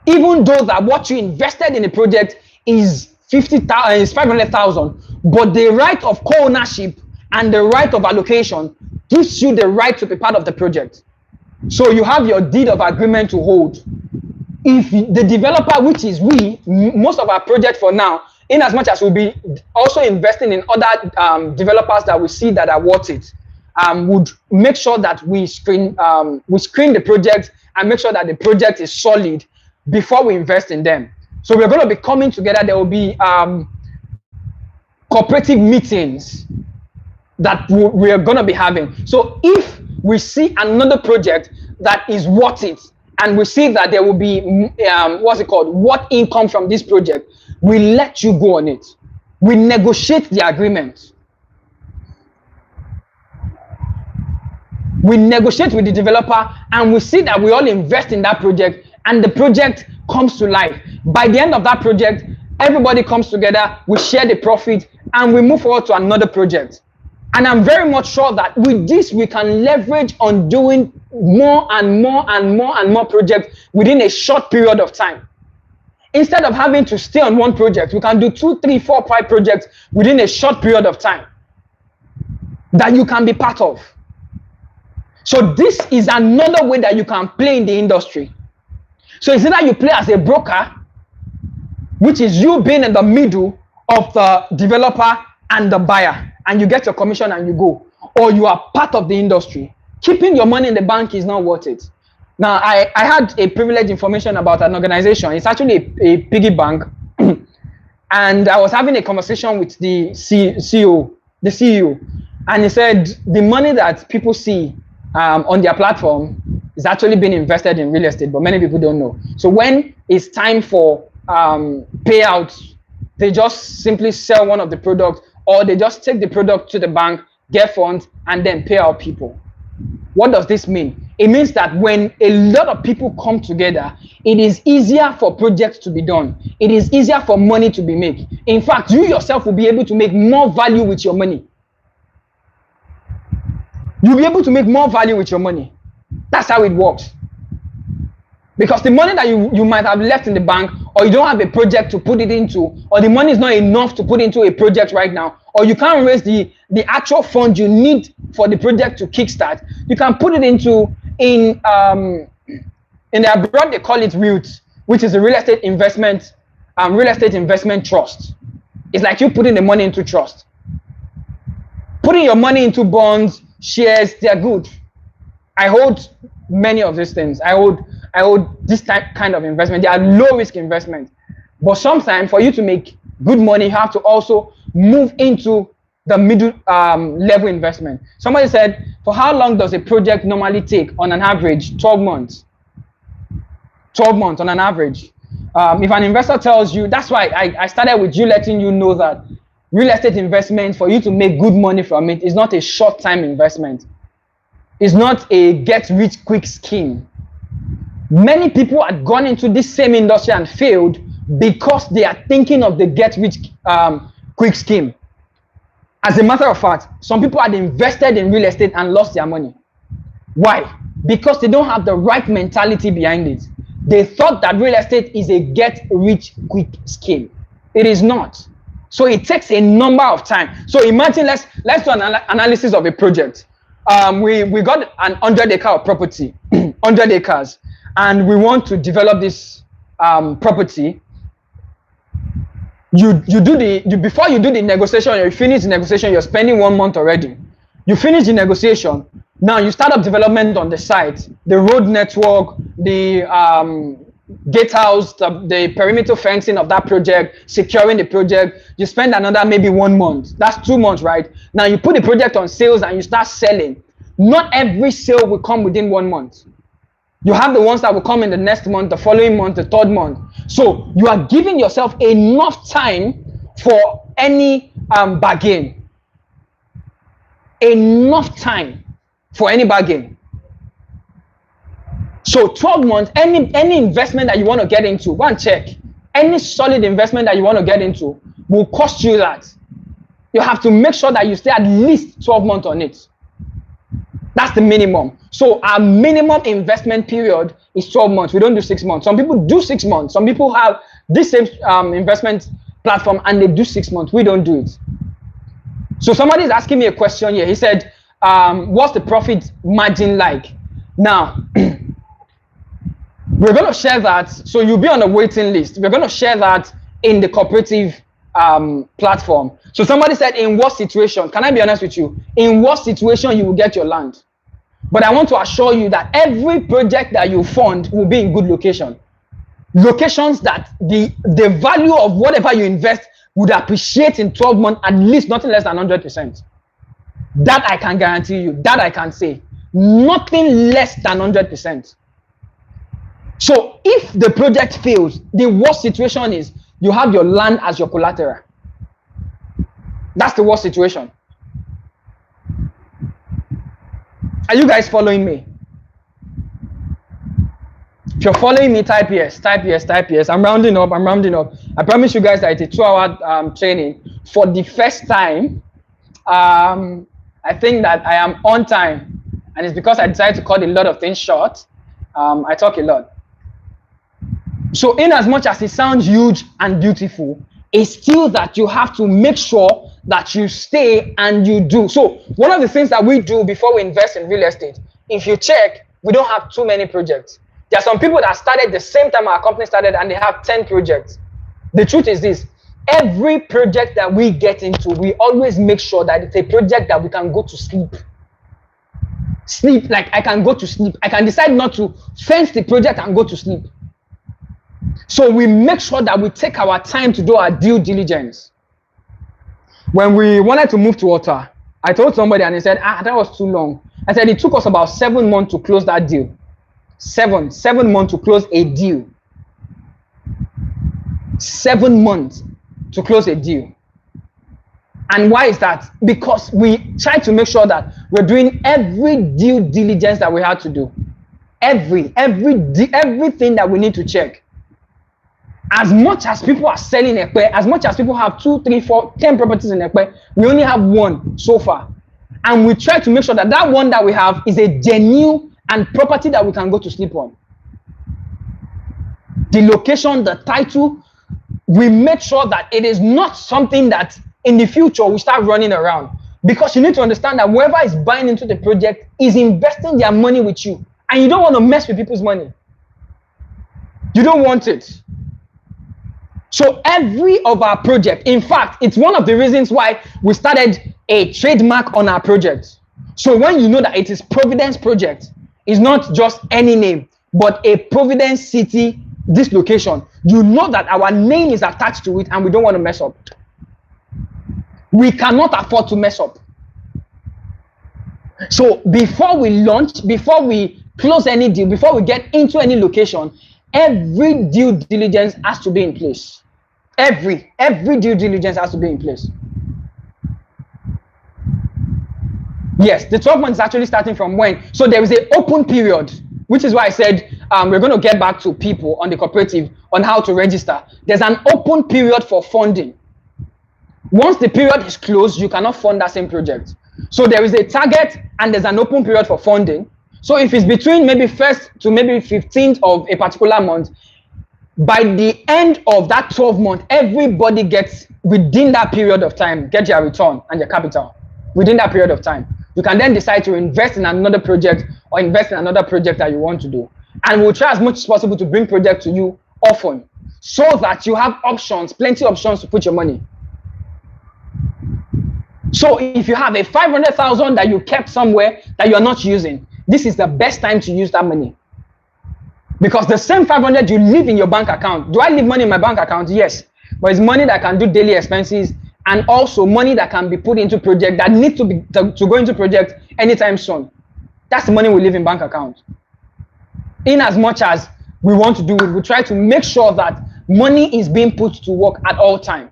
Even though that what you invested in the project is 50,000, is 500,000, but the right of co-ownership and the right of allocation gives you the right to be part of the project. So you have your deed of agreement to hold. If the developer, which is we, most of our project for now, in as much as we'll be also investing in other developers that we see that are worth it, would make sure that we screen the project and make sure that the project is solid before we invest in them. So we're going to be coming together. There will be cooperative meetings that we are going to be having. So if we see another project that is worth it, and we see that there will be what income from this project, we let you go on it. We negotiate the agreement. We negotiate with the developer and we see that we all invest in that project and the project comes to life. By the end of that project, everybody comes together, we share the profit and we move forward to another project. And I'm very much sure that with this, we can leverage on doing more and more and more and more projects within a short period of time. Instead of having to stay on one project, we can do 2, 3, 4, 5 projects within a short period of time that you can be part of. So this is another way that you can play in the industry. So it's either you play as a broker, which is you being in the middle of the developer and the buyer, and you get your commission and you go, or you are part of the industry. Keeping your money in the bank is not worth it. Now, I had a privileged information about an organization. It's actually a piggy bank. And I was having a conversation with the CEO, and he said the money that people see on their platform is actually being invested in real estate, but many people don't know. So when it's time for payouts, they just simply sell one of the products, or they just take the product to the bank, get funds, and then pay out people. What does this mean? It means that when a lot of people come together, it is easier for projects to be done. It is easier for money to be made. In fact, you yourself will be able to make more value with your money. You'll be able to make more value with your money. That's how it works. Because the money that you might have left in the bank, or you don't have a project to put it into, or the money is not enough to put into a project right now, or you can't raise the actual fund you need for the project to kickstart, you can put it into, in the abroad they call it REIT, which is a real estate investment trust. It's like you putting the money into trust. Putting your money into bonds, shares, they're good. I hold many of these things. I hold this kind of investment. They are low risk investment. But sometimes for you to make good money, you have to also move into the middle level investment. Somebody said, for how long does a project normally take on an average? 12 months. 12 months on an average. If an investor tells you, that's why I started with you letting you know that real estate investment, for you to make good money from it, is not a short-time investment. It's not a get-rich-quick scheme. Many people had gone into this same industry and failed because they are thinking of the get-rich-quick scheme. As a matter of fact, some people had invested in real estate and lost their money. Why? Because they don't have the right mentality behind it. They thought that real estate is a get-rich-quick scheme. It is not. So it takes a number of time. So imagine, let's do an analysis of a project. We got an 100-acre of property, 100 acres, and we want to develop this property. Before you do the negotiation, you finish the negotiation, you're spending 1 month already. You finish the negotiation. Now you start up development on the site, the road network, the gatehouse, the perimeter fencing of that project, securing the project. You spend another maybe 1 month. That's 2 months, right? Now you put the project on sales and you start selling. Not every sale will come within 1 month. You have the ones that will come in the next month, the following month, the third month. So you are giving yourself enough time for any bargain. Enough time for any bargain. So 12 months, any investment that you want to get into, go and check. Any solid investment that you want to get into will cost you that. You have to make sure that you stay at least 12 months on it. That's the minimum. So our minimum investment period is 12 months. We don't do 6 months. Some people do 6 months. Some people have this same investment platform and they do 6 months. We don't do it. So somebody is asking me a question here. He said, what's the profit margin like? Now, we're going to share that. So you'll be on a waiting list. We're going to share that in the cooperative platform. So somebody said, in what situation? Can I be honest with you? In what situation you will get your land? But I want to assure you that every project that you fund will be in good location. Locations that the value of whatever you invest would appreciate in 12 months, at least nothing less than 100%. That I can guarantee you. That I can say. Nothing less than 100%. So if the project fails, the worst situation is you have your land as your collateral. That's the worst situation. Are you guys following me? If you're following me, type yes, type yes, type yes. I'm rounding up. I promise you guys that it's a 2-hour training. For the first time, I think that I am on time. And it's because I decided to cut a lot of things short. I talk a lot. So in as much as it sounds huge and beautiful, it's still that you have to make sure that you stay and you do. So one of the things that we do before we invest in real estate, if you check, we don't have too many projects. There are some people that started the same time our company started and they have 10 projects. The truth is this, every project that we get into, we always make sure that it's a project that we can go to sleep. Sleep, like I can go to sleep. I can decide not to fence the project and go to sleep. So we make sure that we take our time to do our due diligence. When we wanted to move to Otta, I told somebody and he said, that was too long. I said, it took us about 7 months to close that deal. 7 months to close a deal. 7 months to close a deal. And why is that? Because we try to make sure that we're doing every due diligence that we had to do. Everything that we need to check. As much as people are selling Ekpe, as much as people have 2, 3, 4, 10 properties in Ekpe, we only have one so far. And we try to make sure that that one that we have is a genuine and property that we can go to sleep on. The location, the title, we make sure that it is not something that in the future we start running around. Because you need to understand that whoever is buying into the project is investing their money with you. And you don't want to mess with people's money. You don't want it. So every of our project, in fact, it's one of the reasons why we started a trademark on our project. So when you know that it is Providence Project, it's not just any name, but a Providence City, this location, you know that our name is attached to it and we don't want to mess up. We cannot afford to mess up. So before we launch, before we close any deal, before we get into any location, every due diligence has to be in place. Every due diligence has to be in place. Yes, the 12 months is actually starting from when? So there is an open period, which is why I said we're going to get back to people on the cooperative on how to register. There's an open period for funding. Once the period is closed, you cannot fund that same project. So there is a target and there's an open period for funding. So if it's between maybe 1st to maybe 15th of a particular month, by the end of that 12 months, everybody gets within that period of time, get your return and your capital within that period of time. You can then decide to invest in another project or invest in another project that you want to do. And we'll try as much as possible to bring projects to you often so that you have options, plenty of options to put your money. So if you have a 500,000 that you kept somewhere that you're not using, this is the best time to use that money. Because the same 500 you leave in your bank account. Do I leave money in my bank account? Yes. But it's money that can do daily expenses and also money that can be put into project that needs to go into project anytime soon. That's the money we leave in bank account. In as much as we want to do it, we try to make sure that money is being put to work at all time.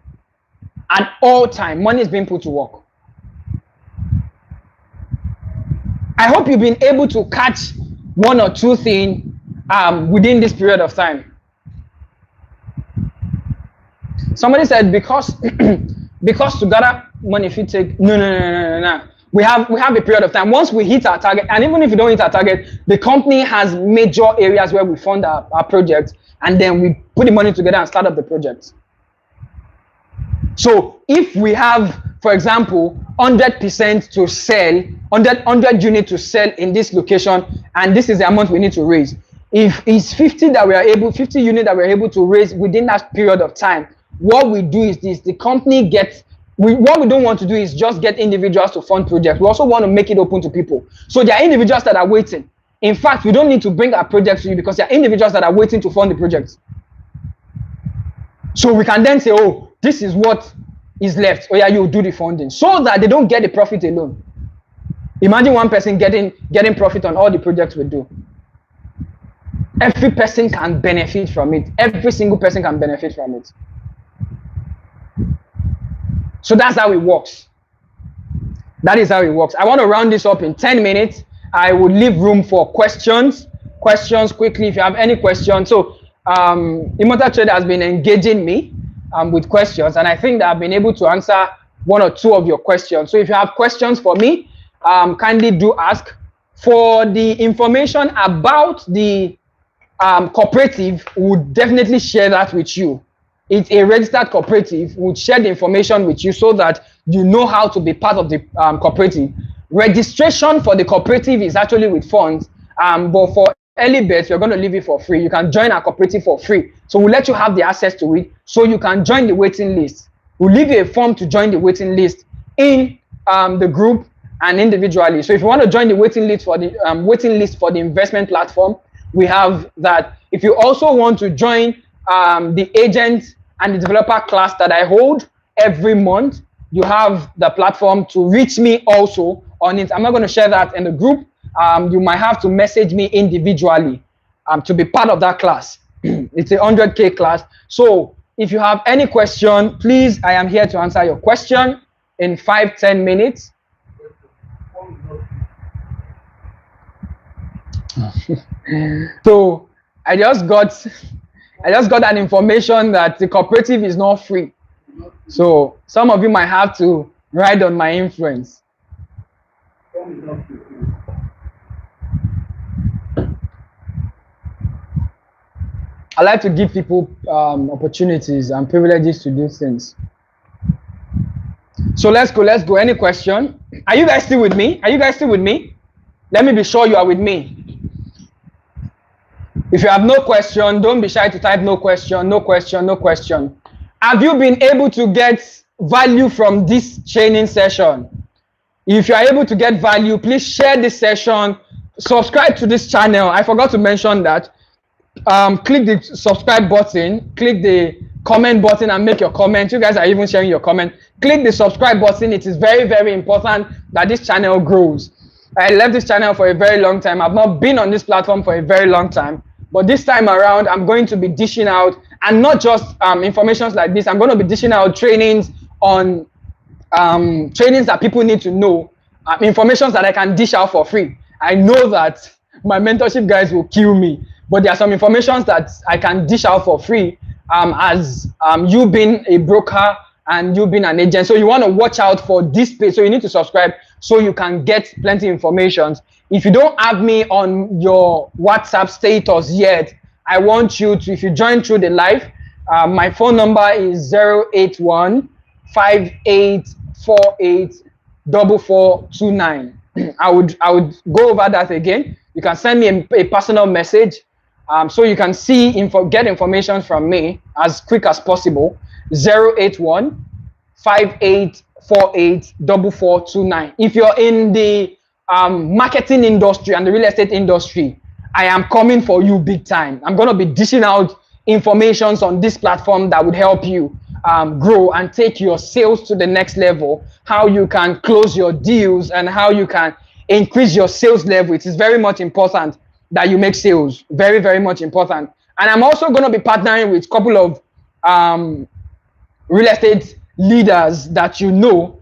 At all time, money is being put to work. I hope you've been able to catch one or two things within this period of time. Somebody said because to gather money, if you take no. We have a period of time. Once we hit our target, and even if we don't hit our target, the company has major areas where we fund our project, and then we put the money together and start up the project. So if we have, for example, 100% to sell, 100 units to sell in this location, and this is the amount we need to raise. If it's 50 units that we're able to raise within that period of time, what we do is this: the company gets. What we don't want to do is just get individuals to fund projects. We also want to make it open to people. So there are individuals that are waiting. In fact, we don't need to bring our projects to you because there are individuals that are waiting to fund the projects. So we can then say, oh, this is what is left. Oh yeah, you do the funding, so that they don't get the profit alone. Imagine one person getting profit on all the projects we do. Every person can benefit from it. Every single person can benefit from it. So that's how it works. That is how it works. I want to round this up in 10 minutes. I will leave room for questions. Questions quickly if you have any questions. So Immortal Trader has been engaging me with questions, and I think that I've been able to answer one or two of your questions. So if you have questions for me, kindly do ask. For the information about the cooperative, we would definitely share that with you. It's a registered cooperative. We'll share the information with you so that you know how to be part of the cooperative. Registration for the cooperative is actually with funds, but for early birds, we're going to leave it for free. You can join our cooperative for free. So we'll let you have the access to it so you can join the waiting list. We'll leave you a form to join the waiting list in the group and individually. So if you want to join the waiting list for the investment platform, we have that. If you also want to join the agent and the developer class that I hold every month, you have the platform to reach me also on it. I'm not going to share that in the group. You might have to message me individually to be part of that class. It's a 100K class. So if you have any question, please, I am here to answer your question. in 5-10 minutes. So I just got an information that the cooperative is not free. So some of you might have to ride on my influence. I like to give people opportunities and privileges to do things. So let's go. Any question? Are you guys still with me? Let me be sure you are with me. If you have no question, don't be shy to type no question. Have you been able to get value from this training session? If you are able to get value, please share this session. Subscribe to this channel. I forgot to mention that. Click the subscribe button, click the comment button and make your comment. You guys are even sharing your comment. Click the subscribe button. It is very, very important that this channel grows. I left this channel for a very long time. I've not been on this platform for a very long time. But this time around, I'm going to be dishing out, and not just informations like this. I'm going to be dishing out trainings on trainings that people need to know, information that I can dish out for free. I know that my mentorship guys will kill me, but there are some information that I can dish out for free as you being a broker and you being an agent. So you want to watch out for this page. So you need to subscribe so you can get plenty of information. If you don't have me on your WhatsApp status yet, I want you to, if you join through the live, my phone number is 081-5848-4429. I would go over that again. You can send me a personal message so you can get information from me as quick as possible. 081-5848-4429. If you're in the marketing industry and the real estate industry, I am coming for you big time. I'm going to be dishing out informations on this platform that would help you grow and take your sales to the next level, how you can close your deals and how you can increase your sales level. It is very much important that you make sales. Very, very much important. And I'm also going to be partnering with a couple of real estate leaders that you know.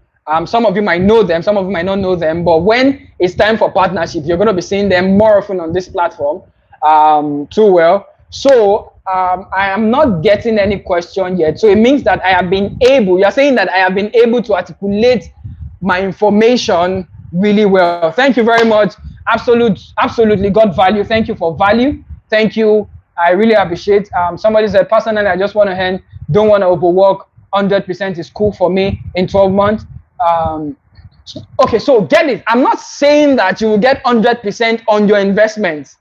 Some of you might know them, some of you might not know them, but when it's time for partnership, you're going to be seeing them more often on this platform too well. So I am not getting any question yet. So it means that I have been able, you're saying that I have been able to articulate my information really well. Thank you very much. Absolutely got value. Thank you for value. Thank you. I really appreciate. Somebody said, personally, I just want to hand, don't want to overwork. 100% is cool for me in 12 months. Okay, so get it. I'm not saying that you will get 100% on your investments.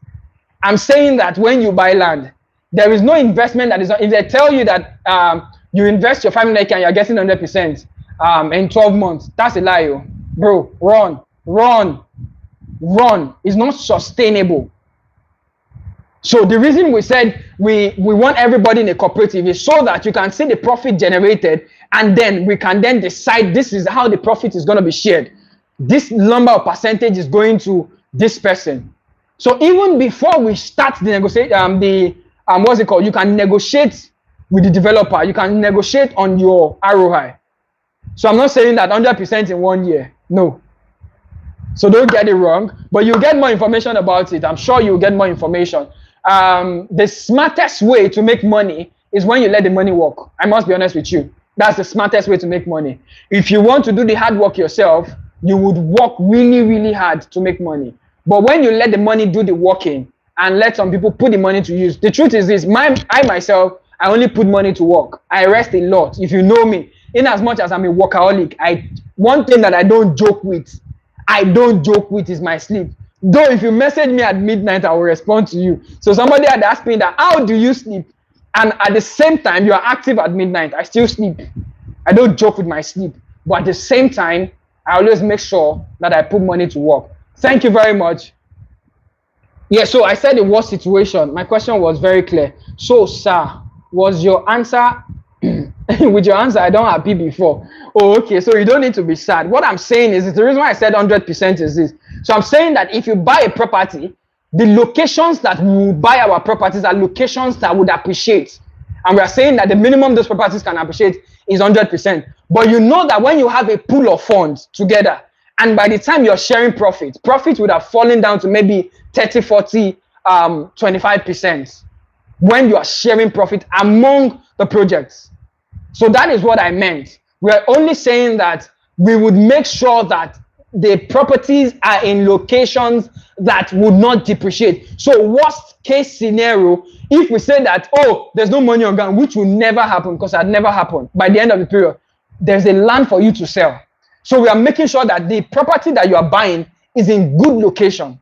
I'm saying that when you buy land, there is no investment that is, if they tell you that you invest your 5 million and you're getting 100% in 12 months, that's a lie, bro. Run. It's not sustainable. So the reason we said we want everybody in a cooperative is so that you can see the profit generated, and then we can then decide this is how the profit is going to be shared. This number of percentage is going to this person. So even before we start the negotiate, what's it called? You can negotiate with the developer. You can negotiate on your ROI. So I'm not saying that 100% in 1 year. No. So don't get it wrong. But you'll get more information about it. I'm sure you'll get more information. The smartest way to make money is when you let the money work. I must be honest with you. That's the smartest way to make money. If you want to do the hard work yourself, you would work really, really hard to make money. But when you let the money do the working and let some people put the money to use, the truth is this, I myself, I only put money to work. I rest a lot. If you know me, in as much as I'm a workaholic, one thing that I don't joke with is my sleep. Though if you message me at midnight, I will respond to you. So somebody had asked me that, how do you sleep? And at the same time, you are active at midnight. I still sleep. I don't joke with my sleep. But at the same time, I always make sure that I put money to work. Thank you very much. Yeah, so I said the worst situation. My question was very clear. So, sir, was your answer, with your answer, I don't happy before. Oh, okay, so you don't need to be sad. What I'm saying is, the reason why I said 100% is this. So I'm saying that if you buy a property, the locations that we will buy our properties are locations that would appreciate. And we are saying that the minimum those properties can appreciate is 100%. But you know that when you have a pool of funds together, and by the time you're sharing profit would have fallen down to maybe 30, 40, 25% when you are sharing profit among the projects. So that is what I meant. We're only saying that we would make sure that the properties are in locations that would not depreciate. So worst case scenario, if we say that, oh, there's no money on ground, which will never happen because that never happened, by the end of the period, there's a land for you to sell. So we are making sure that the property that you are buying is in good location.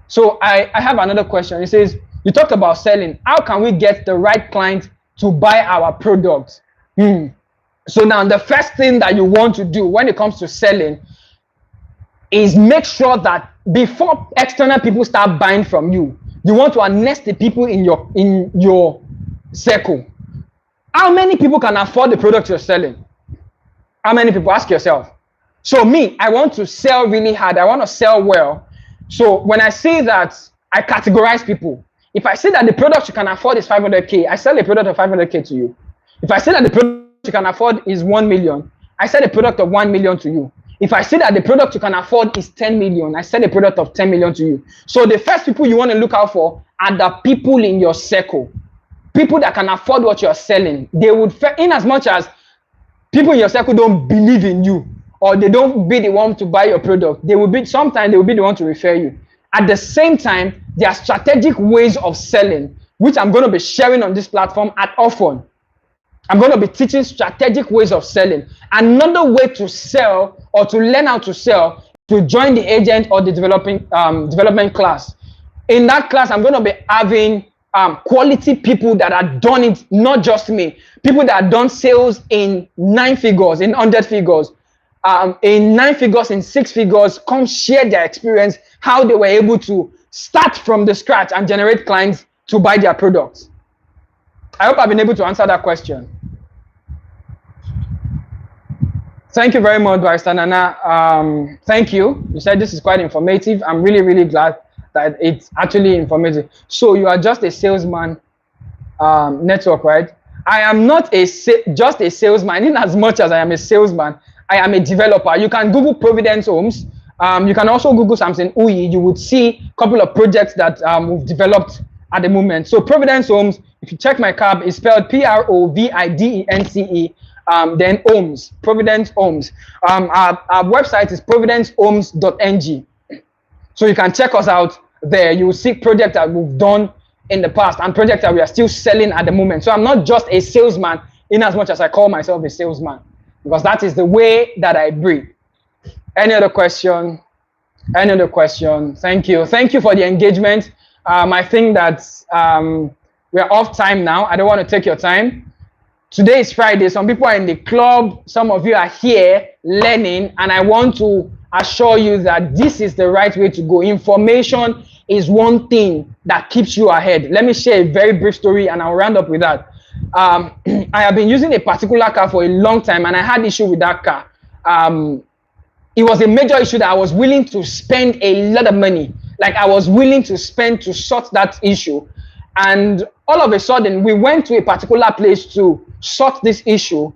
So I have another question. It says, you talked about selling. How can we get the right client to buy our products? So now the first thing that you want to do when it comes to selling is make sure that before external people start buying from you, you want to harness the people in your circle. How many people can afford the product you're selling? How many people? Ask yourself. So me, I want to sell really hard. I want to sell well. So when I say that, I categorize people. If I say that the product you can afford is 500K, I sell a product of 500K to you. If I say that the product you can afford is 1 million, I sell a product of 1 million to you. If I say that the product you can afford is 10 million, I sell a product of 10 million to you. So the first people you want to look out for are the people in your circle. People that can afford what you're selling. They would, in as much as people in your circle don't believe in you, or they don't be the one to buy your product, they will be, sometimes they will be the one to refer you. At the same time, there are strategic ways of selling, which I'm going to be sharing on this platform at often. I'm going to be teaching strategic ways of selling. Another way to sell or to learn how to sell, to join the agent or the development class. In that class, I'm going to be having quality people that have done it, not just me. People that have done sales in 9 figures, in 100 figures, in 9 figures, in 6 figures, come share their experience, how they were able to start from the scratch and generate clients to buy their products. I hope I've been able to answer that question. Thank you very much, Barrister Nana. Thank you. You said this is quite informative. I'm really, really glad that it's actually informative. So you are just a salesman network, right? I am not just a salesman. In as much as I am a salesman, I am a developer. You can Google Providence Homes. You can also Google Samson Uyi. You would see a couple of projects that we've developed at the moment. So Providence Homes, if you check my cab, it's spelled Providence, then Homes, Providence Homes. Our website is providencehomes.ng. So you can check us out there. You will see projects that we've done in the past and projects that we are still selling at the moment. So I'm not just a salesman in as much as I call myself a salesman, because that is the way that I breathe. Any other question? Any other question? Thank you. Thank you for the engagement. I think that we're off time now. I don't want to take your time. Today is Friday. Some people are in the club. Some of you are here learning, and I want to assure you that this is the right way to go. Information is one thing that keeps you ahead. Let me share a very brief story, and I'll round up with that. I have been using a particular car for a long time, and I had issue with that car. It was a major issue that I was willing to spend a lot of money. Like I was willing to spend to sort that issue. And all of a sudden, we went to a particular place to sort this issue.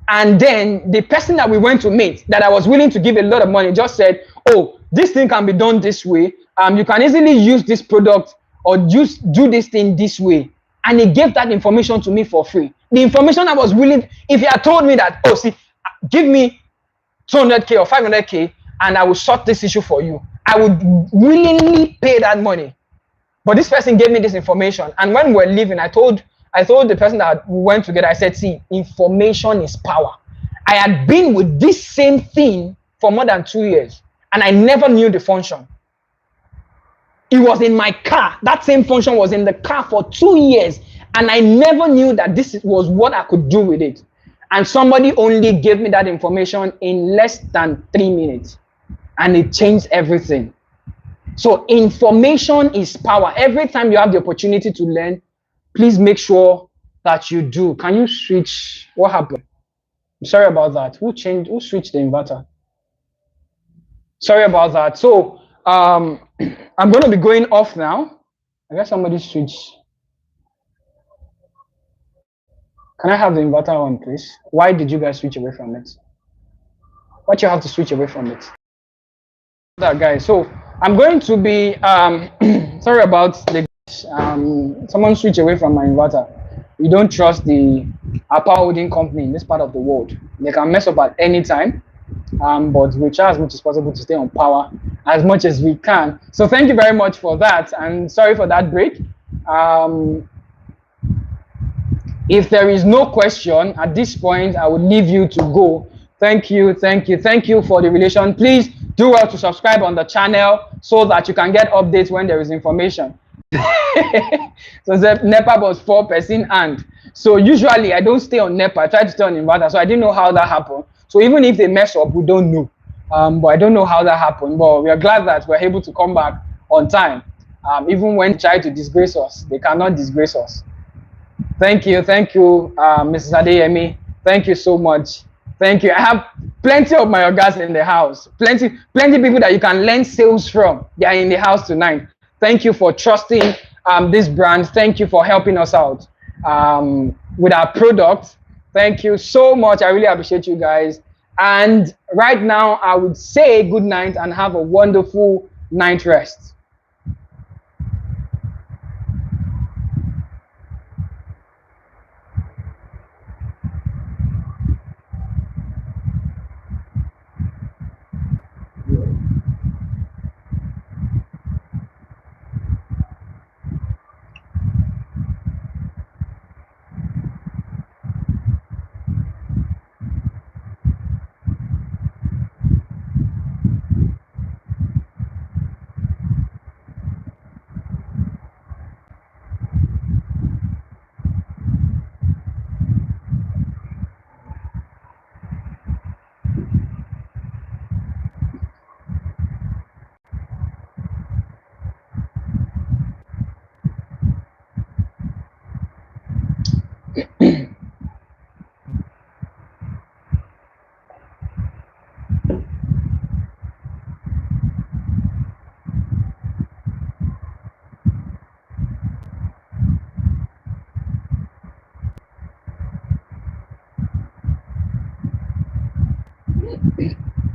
And then the person that we went to meet, that I was willing to give a lot of money, just said, oh, this thing can be done this way. You can easily use this product or just do this thing this way. And he gave that information to me for free. The information I was willing, if he had told me that, oh, see, give me 200K or 500K and I will sort this issue for you, I would willingly pay that money. But this person gave me this information, and when we were leaving, I told the person that we went together, I said, see, information is power. I had been with this same thing for more than 2 years, and I never knew the function. It was in my car. That same function was in the car for 2 years, and I never knew that this was what I could do with it. And somebody only gave me that information in less than 3 minutes, and it changed everything. So information is power. Every time you have the opportunity to learn, please make sure that you do. Can you switch? What happened? I'm sorry about that. Who switched the inverter? Sorry about that. So I'm going to be going off now. I guess somebody switched. Can I have the inverter on, please? Why did you guys switch away from it? Why do you have to switch away from it? That guy. So I'm going to be sorry about the someone switch away from my inverter. We don't trust the power holding company in this part of the world. They can mess up at any time. But we try as much as possible to stay on power as much as we can. So thank you very much for that, and sorry for that break. If there is no question at this point, I would leave you to go. Thank you for the relation. Please do well to subscribe on the channel so that you can get updates when there is information. So the NEPA was 4% and so usually I don't stay on NEPA. I try to stay on inverter, so I didn't know how that happened. So even if they mess up, we don't know. But I don't know how that happened. But we are glad that we're able to come back on time. Even when they try to disgrace us, they cannot disgrace us. Thank you, Mrs. Adeyemi. Thank you so much. Thank you. I have plenty of my ogas in the house. Plenty people that you can learn sales from. They are in the house tonight. Thank you for trusting this brand. Thank you for helping us out with our product. Thank you so much. I really appreciate you guys. And right now, I would say good night and have a wonderful night rest.